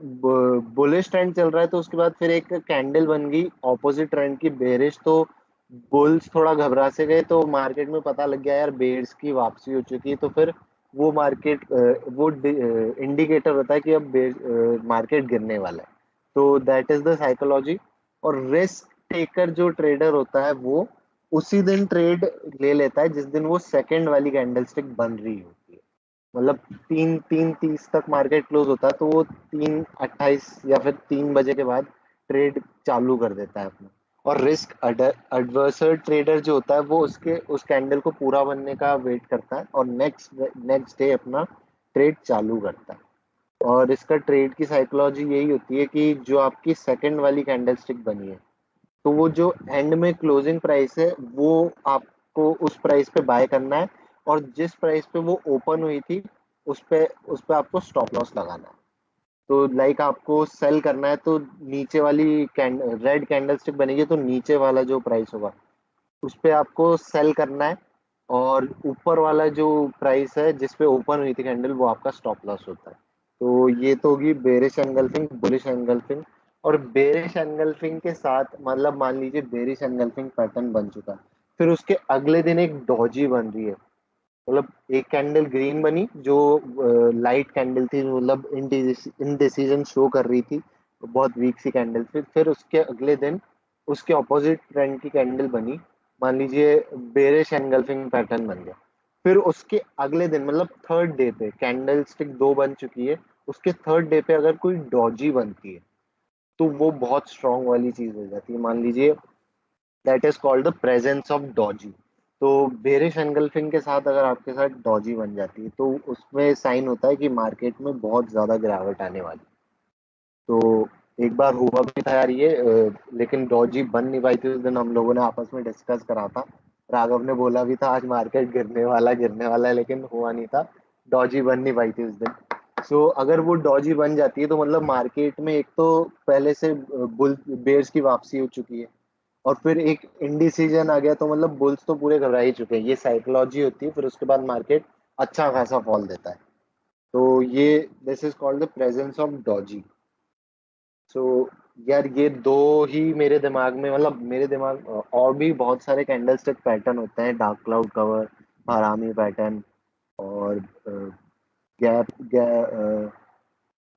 बुलिश ट्रेंड चल रहा है, तो उसके बाद फिर एक कैंडल बन गई ऑपोजिट ट्रेंड की बेरिश, तो बुल्स थोड़ा घबरा से गए, तो मार्केट में पता लग गया यार बेयर्स की वापसी हो चुकी है, तो फिर वो मार्केट वो इंडिकेटर होता है कि अब मार्केट गिरने वाला है। तो दैट इज द साइकोलॉजी। और रिस्क टेकर जो ट्रेडर होता है वो उसी दिन ट्रेड ले लेता है जिस दिन वो सेकंड वाली कैंडलस्टिक बन रही होती है। मतलब 3:30 तक मार्केट क्लोज होता है, तो वो 3:28 या फिर 3 बजे के बाद ट्रेड चालू कर देता है अपना। और रिस्क एडवर्सर ट्रेडर जो होता है वो उसके उस कैंडल को पूरा बनने का वेट करता है और नेक्स्ट डे अपना ट्रेड चालू करता है। और इसका ट्रेड की साइकोलॉजी यही होती है कि जो आपकी सेकंड वाली कैंडलस्टिक बनी है, तो वो जो एंड में क्लोजिंग प्राइस है वो आपको उस प्राइस पे बाय करना है, और जिस प्राइस पे वो ओपन हुई थी उस पे आपको स्टॉप लॉस लगाना है। तो लाइक आपको सेल करना है, तो नीचे वाली रेड कैंडलस्टिक बनेगी, तो नीचे वाला जो प्राइस होगा उस पे आपको सेल करना है, और ऊपर वाला जो प्राइस है जिस पे ओपन हुई थी कैंडल वो आपका स्टॉप लॉस होता है। तो ये तो होगी बेरिश एंगल्फिंग, बुलिश एंगल्फिंग। और बेरिश एंगल्फिंग के साथ मतलब मान लीजिए बेरिश एंगल्फिंग पैटर्न बन चुका है, फिर उसके अगले दिन एक डॉजी बन रही है, मतलब एक कैंडल ग्रीन बनी जो लाइट कैंडल थी, मतलब इनडिसीजन शो कर रही थी, बहुत वीक सी कैंडल थी। फिर उसके अगले दिन उसके ऑपोजिट ट्रेंड की कैंडल बनी, मान लीजिए बेरिश एंगल्फिंग पैटर्न बन गया। फिर उसके अगले दिन मतलब थर्ड डे पे कैंडल स्टिक 2 बन चुकी है, उसके थर्ड डे पे अगर कोई डॉजी बनती है तो वो बहुत स्ट्रांग वाली चीज हो जाती है, मान लीजिए that is called the presence of Doge. तो बेरिश एंगल्फिंग के साथ अगर आपके साथ डॉजी बन जाती है तो उसमें साइन होता है कि मार्केट में बहुत ज्यादा गिरावट आने वाली। तो एक बार हुआ भी था यार ये, लेकिन डॉजी बन नहीं पाई थी उस दिन, हम लोगों ने आपस में डिस्कस करा था, राघव ने बोला भी था आज मार्केट गिरने वाला है, लेकिन हुआ नहीं था, डॉजी बन नहीं पाई थी उस दिन। सो अगर वो डॉजी बन जाती है तो मतलब मार्केट में एक तो पहले से बुल बेयर्स की वापसी हो चुकी है, और फिर एक इंडिसीजन आ गया, तो मतलब बुल्स तो पूरे घबरा ही चुके हैं, ये साइकोलॉजी होती है। फिर उसके बाद मार्केट अच्छा खासा फॉल देता है। तो ये this is called the presence of doji. So यार ये दो ही मेरे दिमाग में, मतलब मेरे दिमाग और भी बहुत सारे कैंडलस्टिक पैटर्न होते हैं, डार्क क्लाउड कवर, हरामी पैटर्न, और गैप,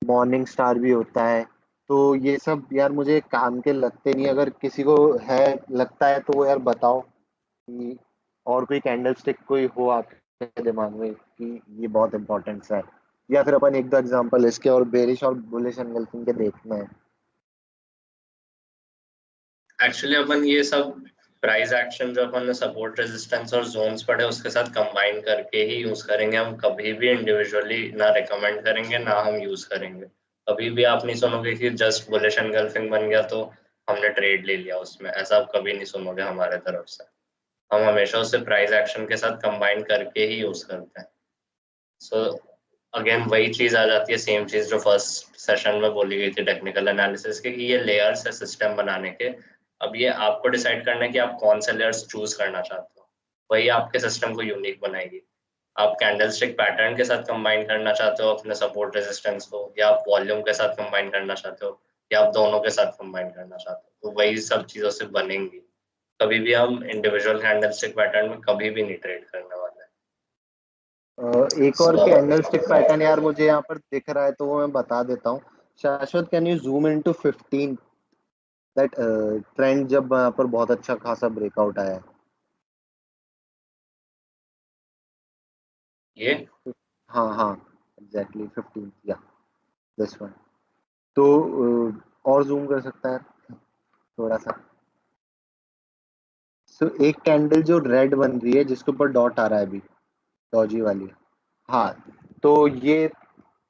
मॉर्निंग स्टार भी होता है। तो ये सब यार मुझे काम के लगते नहीं, अगर किसी को है लगता है तो वो यार बताओ कि और कोई कैंडलस्टिक कोई हो आपके दिमाग में कि ये बहुत इंपॉर्टेंट सा है, या फिर अपन एक दो एग्जांपल इसके और बेरिश और बुलिश एंगल्फिंग के देखना है। एक्चुअली अपन ये सब प्राइस एक्शन जो अपन ने सपोर्ट रेजिस्टेंस और जोन्स पढ़े उसके साथ कंबाइन करके ही यूज करेंगे। हम कभी भी इंडिविजुअली ना रिकमेंड करेंगे ना हम यूज करेंगे। कभी भी आप नहीं सुनोगे कि जस्ट बुलिश एंगल्फिंग बन गया तो हमने ट्रेड ले लिया उसमें, ऐसा आप कभी नहीं सुनोगे हमारे तरफ से। हम हमेशा उसे प्राइस एक्शन के साथ कंबाइन करके ही यूज करते हैं। सो अगेन वही चीज आ जाती है, सेम चीज जो फर्स्ट सेशन में बोली गई थी टेक्निकल एनालिसिस के, कि ये लेयर्स है सिस्टम बनाने के। अब ये आपको डिसाइड करना है कि आप कौन से लेयर्स चूज करना चाहते हो, वही आपके सिस्टम को यूनिक बनाएगी। आप कैंडलस्टिक पैटर्न के साथ कंबाइन करना चाहते हो अपने सपोर्ट रेजिस्टेंस को, या आप वॉल्यूम के साथ कंबाइन करना चाहते हो, या आप दोनों के साथ कंबाइन करना चाहते हो, तो वही सब चीजों से बनेंगी। कभी भी हम इंडिविजुअल कैंडलस्टिक पैटर्न में कभी भी नहीं ट्रेड करने वाले हैं। एक और कैंडलस्टिक पैटर्न यार मुझे यहाँ पर दिख रहा है, तो वो मैं बता देता हूँ। शाश्वत, can you zoom into 15, that trend जब यहाँ पर बहुत अच्छा खासा ब्रेकआउट आया है। ये हाँ हाँ, एग्जैक्टली 15, या दिस वन। तो और जूम कर सकता है? थोड़ा सा। सो एक कैंडल जो रेड बन रही है जिसके ऊपर डॉट आ रहा है अभी, डॉजी वाली। हाँ, तो ये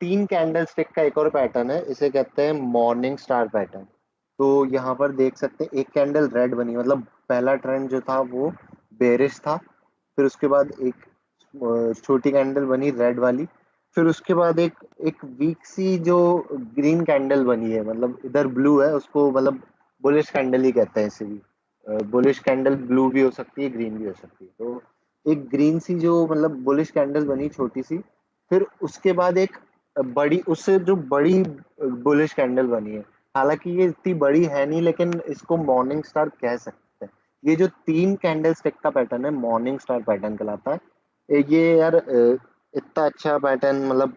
3 कैंडल स्टिक का एक और पैटर्न है, इसे कहते हैं मॉर्निंग स्टार पैटर्न। तो यहाँ पर देख सकते हैं एक कैंडल रेड बनी, मतलब पहला ट्रेंड जो था वो बेरिश था। फिर उसके बाद एक छोटी कैंडल बनी रेड वाली। फिर उसके बाद एक एक वीक सी जो ग्रीन कैंडल बनी है, मतलब इधर ब्लू है, उसको मतलब बुलिश कैंडल ही कहते हैं इसे भी। बुलिश कैंडल ब्लू भी हो सकती है, ग्रीन भी हो सकती है। तो एक ग्रीन सी जो मतलब बुलिश कैंडल बनी छोटी सी। फिर उसके बाद एक बड़ी, उससे जो बड़ी बुलिश कैंडल बनी है। हालांकि ये इतनी बड़ी है नहीं, लेकिन इसको मॉर्निंग स्टार कह सकते हैं। ये जो 3 कैंडल स्टिक का पैटर्न है मॉर्निंग स्टार पैटर्न कहलाता है। ये यार इतना अच्छा पैटर्न, मतलब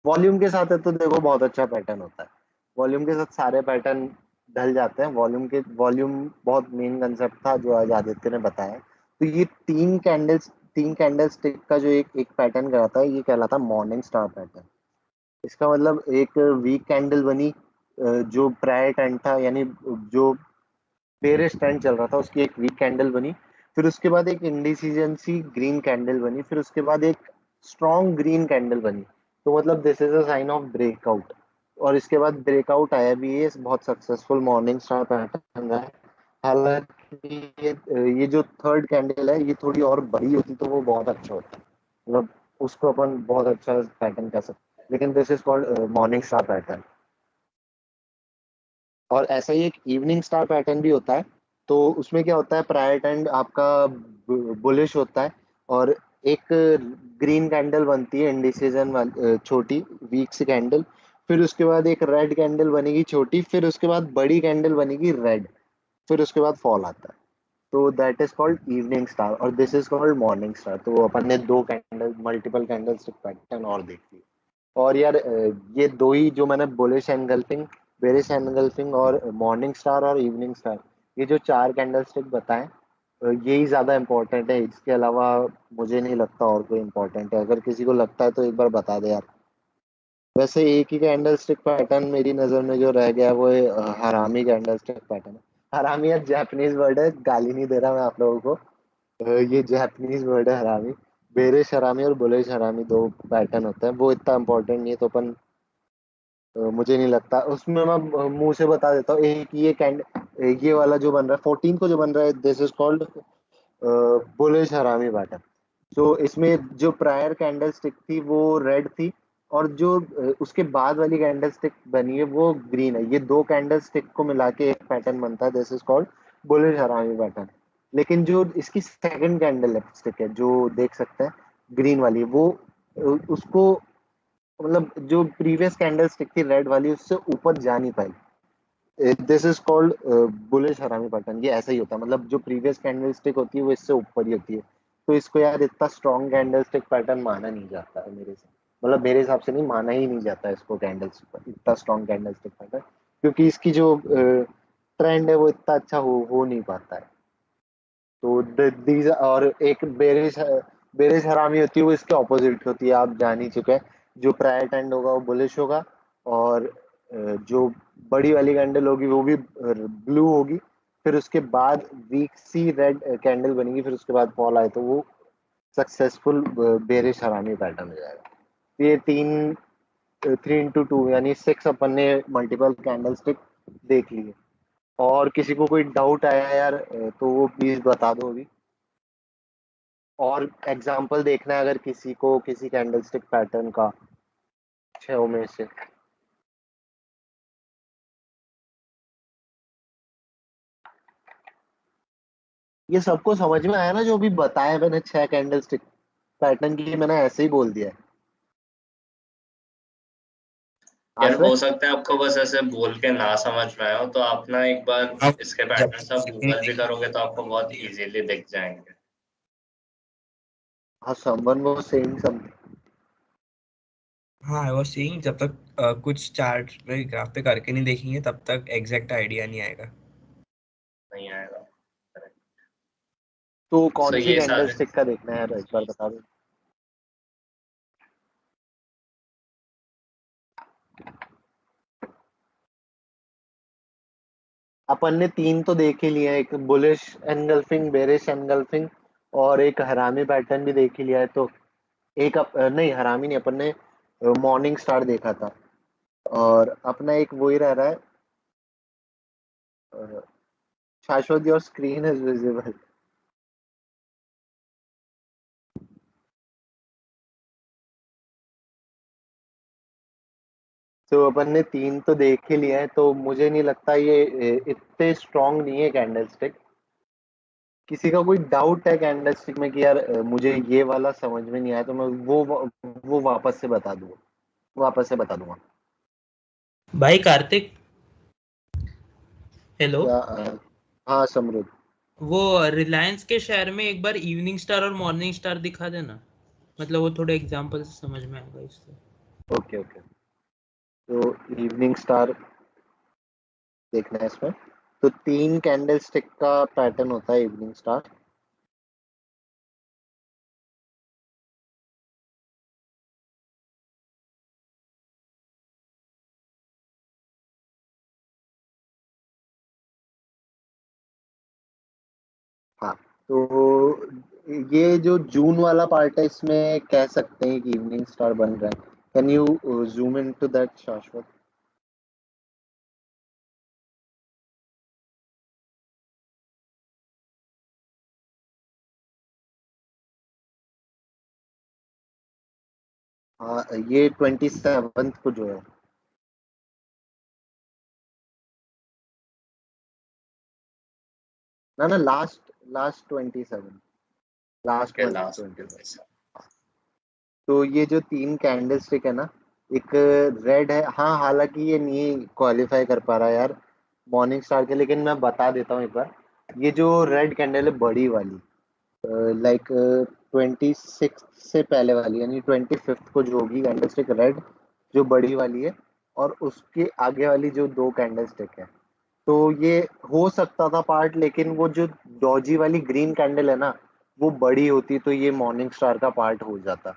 वॉल्यूम के साथ है तो देखो बहुत अच्छा पैटर्न होता है। वॉल्यूम के साथ सारे पैटर्न ढल जाते हैं। वॉल्यूम बहुत मेन कंसेप्ट था जो आज आदित्य ने बताया। तो ये 3 कैंडल स्टिक का जो एक एक पैटर्न कहलाता है, ये कहलाता है मॉर्निंग स्टार पैटर्न। इसका मतलब एक वीक कैंडल बनी, जो प्रायर ट्रेंड था, यानी जो बेरिश ट्रेंड चल रहा था, उसकी एक वीक कैंडल बनी। फिर उसके बाद एक इंडिसीजन सी ग्रीन कैंडल बनी। फिर उसके बाद एक स्ट्रॉन्ग ग्रीन कैंडल बनी। तो मतलब this is a sign of breakout. और इसके बाद ब्रेकआउट आया भी, ये बहुत सक्सेसफुल मॉर्निंग स्टार पैटर्न है। हालांकि ये जो थर्ड कैंडल है, ये थोड़ी और बड़ी होती तो वो बहुत अच्छा होता, मतलब उसको अपन बहुत अच्छा पैटर्न कह सकते हैं। लेकिन this is called morning star pattern. और ऐसा ही एक इवनिंग स्टार पैटर्न भी होता है। तो उसमें क्या होता है, प्रायर ट्रेंड आपका बुलिश होता है, और एक ग्रीन कैंडल बनती है इंडिसीजन वाली, छोटी वीक सी कैंडल। फिर उसके बाद एक रेड कैंडल बनेगी छोटी। फिर उसके बाद बड़ी कैंडल बनेगी रेड। फिर उसके बाद फॉल आता है। तो that is called evening star, और this is called morning star. तो अपन ने 2 candle multiple candle stick pattern और देख ली। और यार ये दो ही जो मैंने बुलिश एनगल्फिंग, बेरिश एनगल्फिंग और मॉर्निंग स्टार और इवनिंग स्टार, ये जो 4 कैंडल स्टिक बताएं, यही ज्यादा इंपॉर्टेंट है। इसके अलावा मुझे नहीं लगता और कोई इंपॉर्टेंट है। अगर किसी को लगता है तो एक बार बता दे यार। वैसे एक ही कैंडल स्टिक पैटर्न मेरी नजर में जो रह गया है, वो है हरामी कैंडल स्टिक पैटर्न। हरामी यार जापानीज वर्ड है, गाली नहीं दे रहा मैं आप लोगों को। ये जापानीज वर्ड है हरामी। बेरिश हरामी और बुलिश हरामी 2 पैटर्न होते हैं, वो इतना इंपॉर्टेंट नहीं है। तो अपन मुझे नहीं लगता उसमें। मैं मुंह से बता देता हूँ, एक ये वाला जो बन रहा है 14 को जो बन रहा है, this is called bullish harami pattern. तो इसमें जो प्रायर कैंडल स्टिक थी वो रेड थी, और जो उसके बाद वाली कैंडल स्टिक बनी है वो ग्रीन है। ये 2 कैंडल स्टिक को मिला के एक पैटर्न बनता है, this is called bullish harami pattern. लेकिन जो इसकी सेकंड कैंडल स्टिक है जो देख सकते हैं, ग्रीन वाली, वो उसको मतलब जो प्रीवियस कैंडल स्टिक थी रेड वाली, उससे ऊपर जा नहीं पाई। This is called bullish harami pattern. ये ऐसा ही होता है, मतलब जो प्रीवियस कैंडल स्टिक होती है वो इससे ऊपर ही होती है। तो इसको यार इतना स्ट्रॉन्ग कैंडल स्टिक पैटर्न माना नहीं जाता है मेरे से। मतलब मेरे हिसाब से नहीं माना ही नहीं जाता है इसको, कैंडल इतना स्ट्रॉन्ग कैंडल स्टिक पैटर्न। क्योंकि इसकी जो ट्रेंड है वो इतना अच्छा हो नहीं पाता है। तो दीज, और एक बेरिश हरामी होती है, वो इसके ऑपोजिट होती है, आप जान ही चुके हैं। जो प्रायर ट्रेंड होगा वो बुलिश होगा, और जो बड़ी वाली कैंडल होगी वो भी ब्लू होगी। फिर उसके बाद वीक सी रेड कैंडल बनेगी। फिर उसके बाद फॉल आए तो वो सक्सेसफुल बेरिश हरामी पैटर्न हो जाएगा। ये 3 into 2 यानी 6 अपन ने मल्टीपल कैंडल स्टिक देख लिए। और किसी को कोई डाउट आया यार तो वो प्लीज बता दो अभी। और एग्जाम्पल देखना है अगर किसी को किसी कैंडलस्टिक पैटर्न का 6 में से। ये सबको समझ में आया ना जो भी बताया मैंने? 6 कैंडलस्टिक पैटर्न के लिए मैंने ऐसे ही बोल दिया है। यार आसवे, हो सकता है आपको बस ऐसे बोल के ना समझ में आया हो, तो आप ना एक बार अब इसके जब पैटर्न सब गूगल भी करोगे तो आपको बहुत इजीली दिख जाएंगे। हाँ, समवन वाज सेइंग समथिंग। हाँ आई वाज सेइंग जब तक कुछ चार्ट पे ग्राफ पे करके नहीं देखेंगे तब तक एग्जैक्ट आइडिया नहीं आएगा। नहीं आएगा। तो सो कौन सी ये सारे कैंडलस्टिक का देखना है यार, एक बार बता दो। अपन ने 3 तो देख ही लिए हैं, एक बुलिश एनगल्फिंग, बेरिश एनगल्फिंग और एक हरामी पैटर्न भी देख ही लिया है। तो एक नहीं, हरामी नहीं, अपन ने मॉर्निंग स्टार देखा था। और अपना एक वही रह रहा है, अ, शाश्वत योर स्क्रीन इज विजिबल। तो अपन ने 3 तो देख ही लिया है, तो मुझे नहीं लगता ये इतने स्ट्रांग नहीं है कैंडलस्टिक। किसी का कोई डाउट है कैंडलस्टिक में कि यार मुझे ये वाला समझ में नहीं आया, तो मैं वो वापस से बता दूंगा, वापस से बता दूंगा। भाई कार्तिक, हेलो। क्या हाँ समृद्ध। वो रिलायंस के शेयर में एक बार इवनिंग स्टार और मॉर्निंग स्टार दिखा देना, मतलब वो थोड़े एग्जांपल से समझ में आएगा इससे। ओके ओके, तो इवनिंग स्टार देखना है इसमें। तो 3 कैंडलस्टिक का पैटर्न होता है इवनिंग स्टार। हाँ, तो ये जो जून वाला पार्ट है, इसमें कह सकते हैं कि इवनिंग स्टार बन रहा है। Can you zoom in to that Shashwat? हाँ, ये 27 को जो है, ना ना, लास्ट लास्ट 27, लास्ट के मंथ लास्ट 27। तो ये जो 3 कैंडलस्टिक है ना, एक रेड है, हाँ हालांकि ये नहीं क्वालिफाई कर पा रहा यार मॉर्निंग स्टार के, लेकिन मैं बता देता हूँ एक बार। ये जो रेड कैंडल है बड़ी वाली, लाइक 26 से पहले वाली, यानी 25 को जो होगी कैंडलस्टिक रेड, जो बड़ी वाली है, और उसके आगे वाली जो 2 कैंडलस्टिक है, तो ये हो सकता था पार्ट, लेकिन वो जो डॉजी वाली ग्रीन कैंडल है ना, वो बड़ी होती तो ये मॉर्निंग स्टार का पार्ट हो जाता।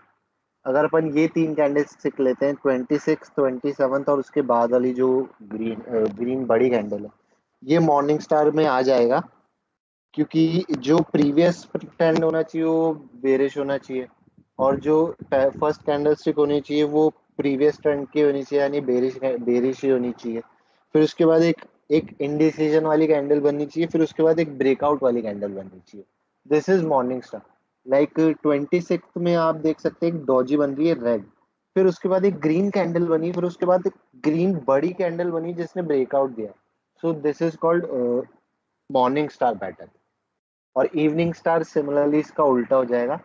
अगर अपन ये 3 कैंडलस्टिक लेते हैं, 26, 27 और उसके बाद वाली जो ग्रीन बड़ी कैंडल है, ये मॉर्निंग स्टार में आ जाएगा। क्योंकि जो प्रीवियस ट्रेंड होना चाहिए वो बेरिश होना चाहिए, और जो फर्स्ट कैंडलस्टिक होनी चाहिए वो प्रीवियस ट्रेंड की होनी चाहिए, यानी बेरिश ही होनी चाहिए। फिर उसके बाद एक एक इनडिसीजन वाली कैंडल बननी चाहिए, फिर उसके बाद एक ब्रेकआउट वाली कैंडल बननी चाहिए। This is morning star. Like 26 में आप देख सकते हैं एक डॉजी बन रही है रेड, फिर उसके बाद एक ग्रीन कैंडल बनी, फिर उसके बाद एक ग्रीन बड़ी कैंडल बनी जिसने ब्रेकआउट दिया। So this is called morning star pattern. और इवनिंग स्टार सिमिलरली इसका उल्टा हो जाएगा,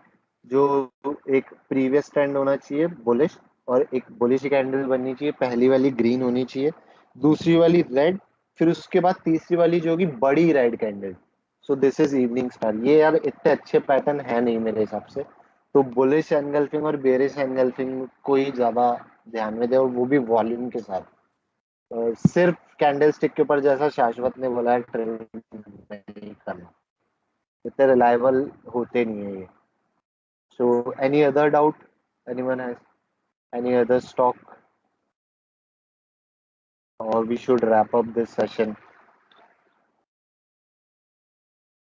जो एक प्रीवियस ट्रेंड होना चाहिए बुलिश, और एक बुलिश कैंडल बननी चाहिए, पहली वाली ग्रीन होनी चाहिए, दूसरी वाली रेड, फिर उसके बाद तीसरी वाली जो होगी बड़ी red candle. So this is evening star. ये यार इतने अच्छे पैटर्न है नहीं मेरे हिसाब से, तो बुलिश एनगल्फिंग और बेरिश एनगल्फिंग को ही ज्यादा ध्यान में दे, और वो भी वॉल्यूम के साथ। सिर्फ कैंडल स्टिक के ऊपर, जैसा शाश्वत ने बोला है, ट्रेड नहीं करना, इतने रिलायबल होते नहीं है ये। So any other doubt, anyone has any other stock, और we should wrap up this session.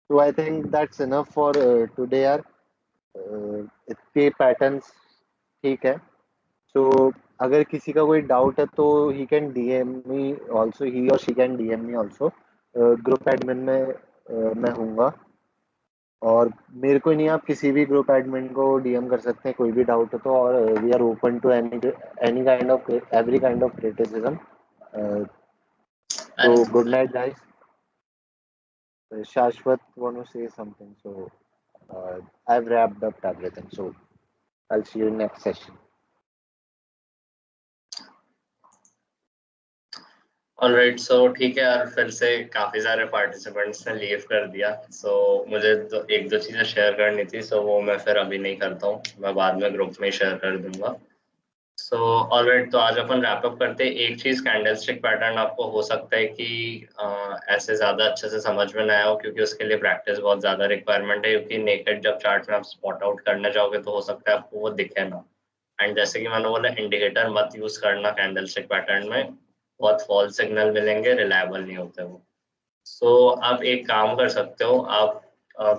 So I think that's enough for today यार। इतने पैटर्न्स ठीक है। सो अगर किसी का कोई डाउट है तो he can DM me also, he और she can DM me also. Group admin में मैं हूँगा, और मेरे को नहीं, आप किसी भी ग्रुप एडमिन को डीएम कर सकते हैं कोई भी डाउट हो तो, और we are open to any kind of every kind of criticism. तो good night guys. Shashwat want to say something, so I've wrapped up everything, so I'll see you in next session. Alright, so ठीक है यार, फिर से काफी सारे participants ने leave कर दिया, सो मुझे तो एक दो चीजें शेयर करनी थी, सो वो मैं फिर अभी नहीं करता हूँ, मैं बाद में ग्रुप में शेयर कर दूंगा। सो ऑलराइट, तो आज अपन रैप अप करते हैं। एक चीज, कैंडलस्टिक पैटर्न आपको हो सकता है कि ऐसे ज्यादा अच्छे से समझ में ना आया हो, क्योंकि उसके लिए प्रैक्टिस बहुत ज्यादा रिक्वायरमेंट है, क्योंकि नेकेड जब चार्ट में आप स्पॉट आउट करने जाओगे तो हो सकता है आपको वो दिखे ना। एंड जैसे कि मैंने बोला, इंडिकेटर मत यूज करना कैंडलस्टिक पैटर्न में, बहुत फॉल्स सिग्नल मिलेंगे, रिलायबल नहीं होते वो। सो आप एक काम कर सकते हो, आप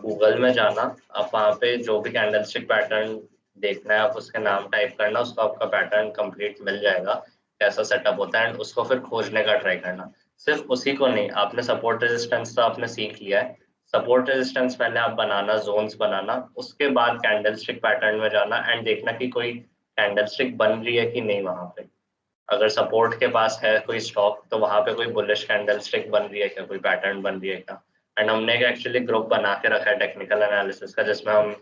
गूगल में जाना, आप वहाँ पे जो भी कैंडलस्टिक पैटर्न देखना है आप उसके नाम टाइप करना, उसको आपका पैटर्न कंप्लीट मिल जाएगा कैसा सेटअप होता है, एंड उसको फिर खोजने का ट्राई करना। सिर्फ उसी को नहीं, आपने सपोर्ट रेजिस्टेंस तो आपने सीख लिया है, सपोर्ट रेजिस्टेंस पहले आप बनाना, जोन्स बनाना, उसके बाद कैंडलस्टिक पैटर्न में जाना एंड देखना कि कोई कैंडलस्टिक बन रही है कि नहीं वहां पे। अगर सपोर्ट के पास है कोई स्टॉक तो वहां पे कोई बुलिश कैंडलस्टिक बन रही है क्या, कोई पैटर्न बन रही है क्या। एंड हमने एक एक्चुअली ग्रुप बना के रखा है टेक्निकल एनालिसिस का, जिसमें हम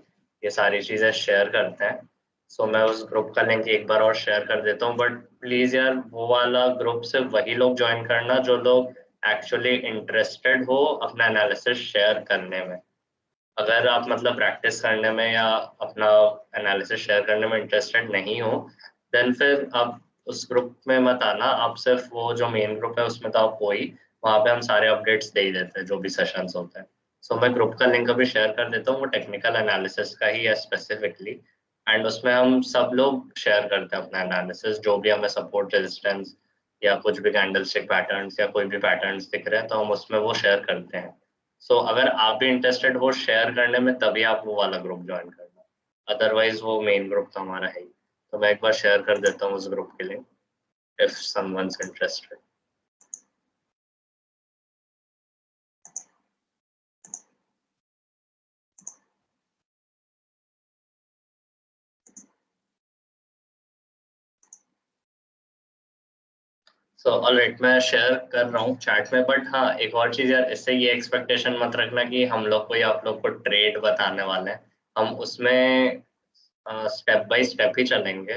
ये सारी चीजें शेयर करते हैं। सो मैं उस ग्रुप का लिंक एक बार और शेयर कर देता हूँ, बट प्लीज यार वो वाला ग्रुप सिर्फ वही लोग ज्वाइन करना जो लोग एक्चुअली इंटरेस्टेड हो अपना एनालिसिस शेयर करने में। अगर आप मतलब प्रैक्टिस करने में या अपना एनालिसिस शेयर करने में इंटरेस्टेड नहीं हो, देन फिर आप उस ग्रुप में मत आना। आप सिर्फ वो जो मेन ग्रुप है उसमें तो आप हो ही, वहाँ पे हम सारे अपडेट्स दे ही देते हैं जो भी सेशंस होते हैं। सो मैं ग्रुप का लिंक अभी शेयर कर देता हूँ, वो टेक्निकल एनालिसिस का ही है स्पेसिफिकली, एंड उसमें हम सब लोग शेयर करते हैं अपना एनालिसिस, जो भी हमें सपोर्ट रेजिस्टेंस या कुछ भी कैंडलस्टिक पैटर्न्स या कोई भी पैटर्न्स दिख रहे हैं तो हम उसमें वो शेयर करते हैं। सो अगर आप भी इंटरेस्टेड हो शेयर करने में तभी आप वो वाला ग्रुप ज्वाइन करना, अदरवाइज वो मेन ग्रुप तो हमारा है ही। तो मैं एक बार शेयर कर देता हूँ उस ग्रुप के link if someone's interested. So alright, मैं शेयर कर रहा हूँ चैट में, बट हाँ एक और चीज़ यार, इससे ये एक्सपेक्टेशन मत रखना कि हम लोग को या आप लोग को ट्रेड बताने वाले हैं। हम उसमें स्टेप बाय स्टेप ही चलेंगे।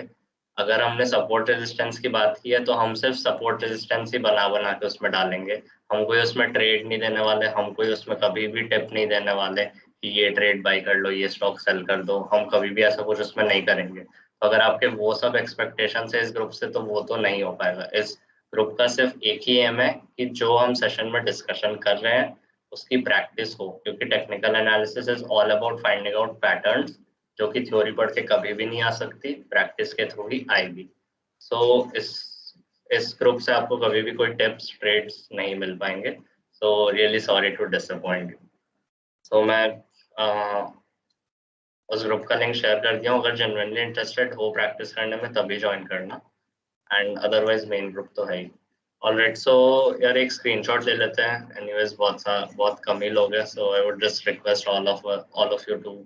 अगर हमने सपोर्ट रेजिस्टेंस की बात की है तो हम सिर्फ सपोर्ट रेजिस्टेंस ही बना बना के उसमें डालेंगे, हम कोई उसमें ट्रेड नहीं देने वाले, हम कोई उसमें कभी भी टिप नहीं देने वाले कि ये ट्रेड बाई कर लो, ये स्टॉक सेल कर दो, हम कभी भी ऐसा कुछ उसमें नहीं करेंगे। तो अगर आपके वो सब एक्सपेक्टेशन है इस ग्रुप से तो वो तो नहीं हो पाएगा। इस ग्रुप का सिर्फ एक ही एम है कि जो हम सेशन में डिस्कशन कर रहे हैं उसकी प्रैक्टिस हो, क्योंकि technical analysis is all about finding out patterns जो कि थ्योरी पढ़ के कभी भी नहीं आ सकती, प्रैक्टिस के थ्रू ही आएगी। सो इस ग्रुप से आपको कभी भी कोई टिप्स ट्रेड्स नहीं मिल पाएंगे। So really sorry to disappoint you. So मैं उस ग्रुप का लिंक शेयर कर दिया हूँ, अगर जेन्युइनली इंटरेस्टेड हो प्रैक्टिस करने में तभी ज्वाइन करना, एंड अदरवाइज मेन ग्रुप तो है ही। ऑलराइट, सो यार एक स्क्रीनशॉट ले लेते हैं, एनीवेज बहुत कम ही लोग हैं, so I would just request all of you to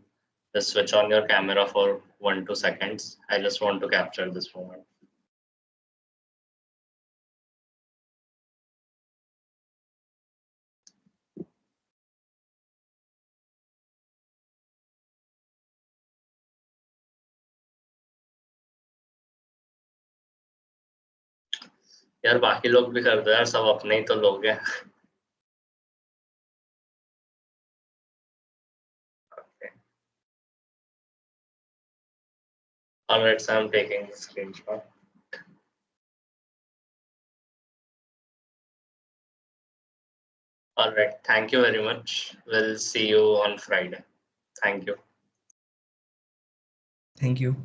just switch on your camera for 1-2 seconds. I just want to capture this moment. यार बाकी लोग भी कर दो यार, सब अपने ही तो लोग हैं। Okay. Alright, so I'm taking the screenshot. Alright, thank you very much. We'll see you on Friday. Thank you. Thank you.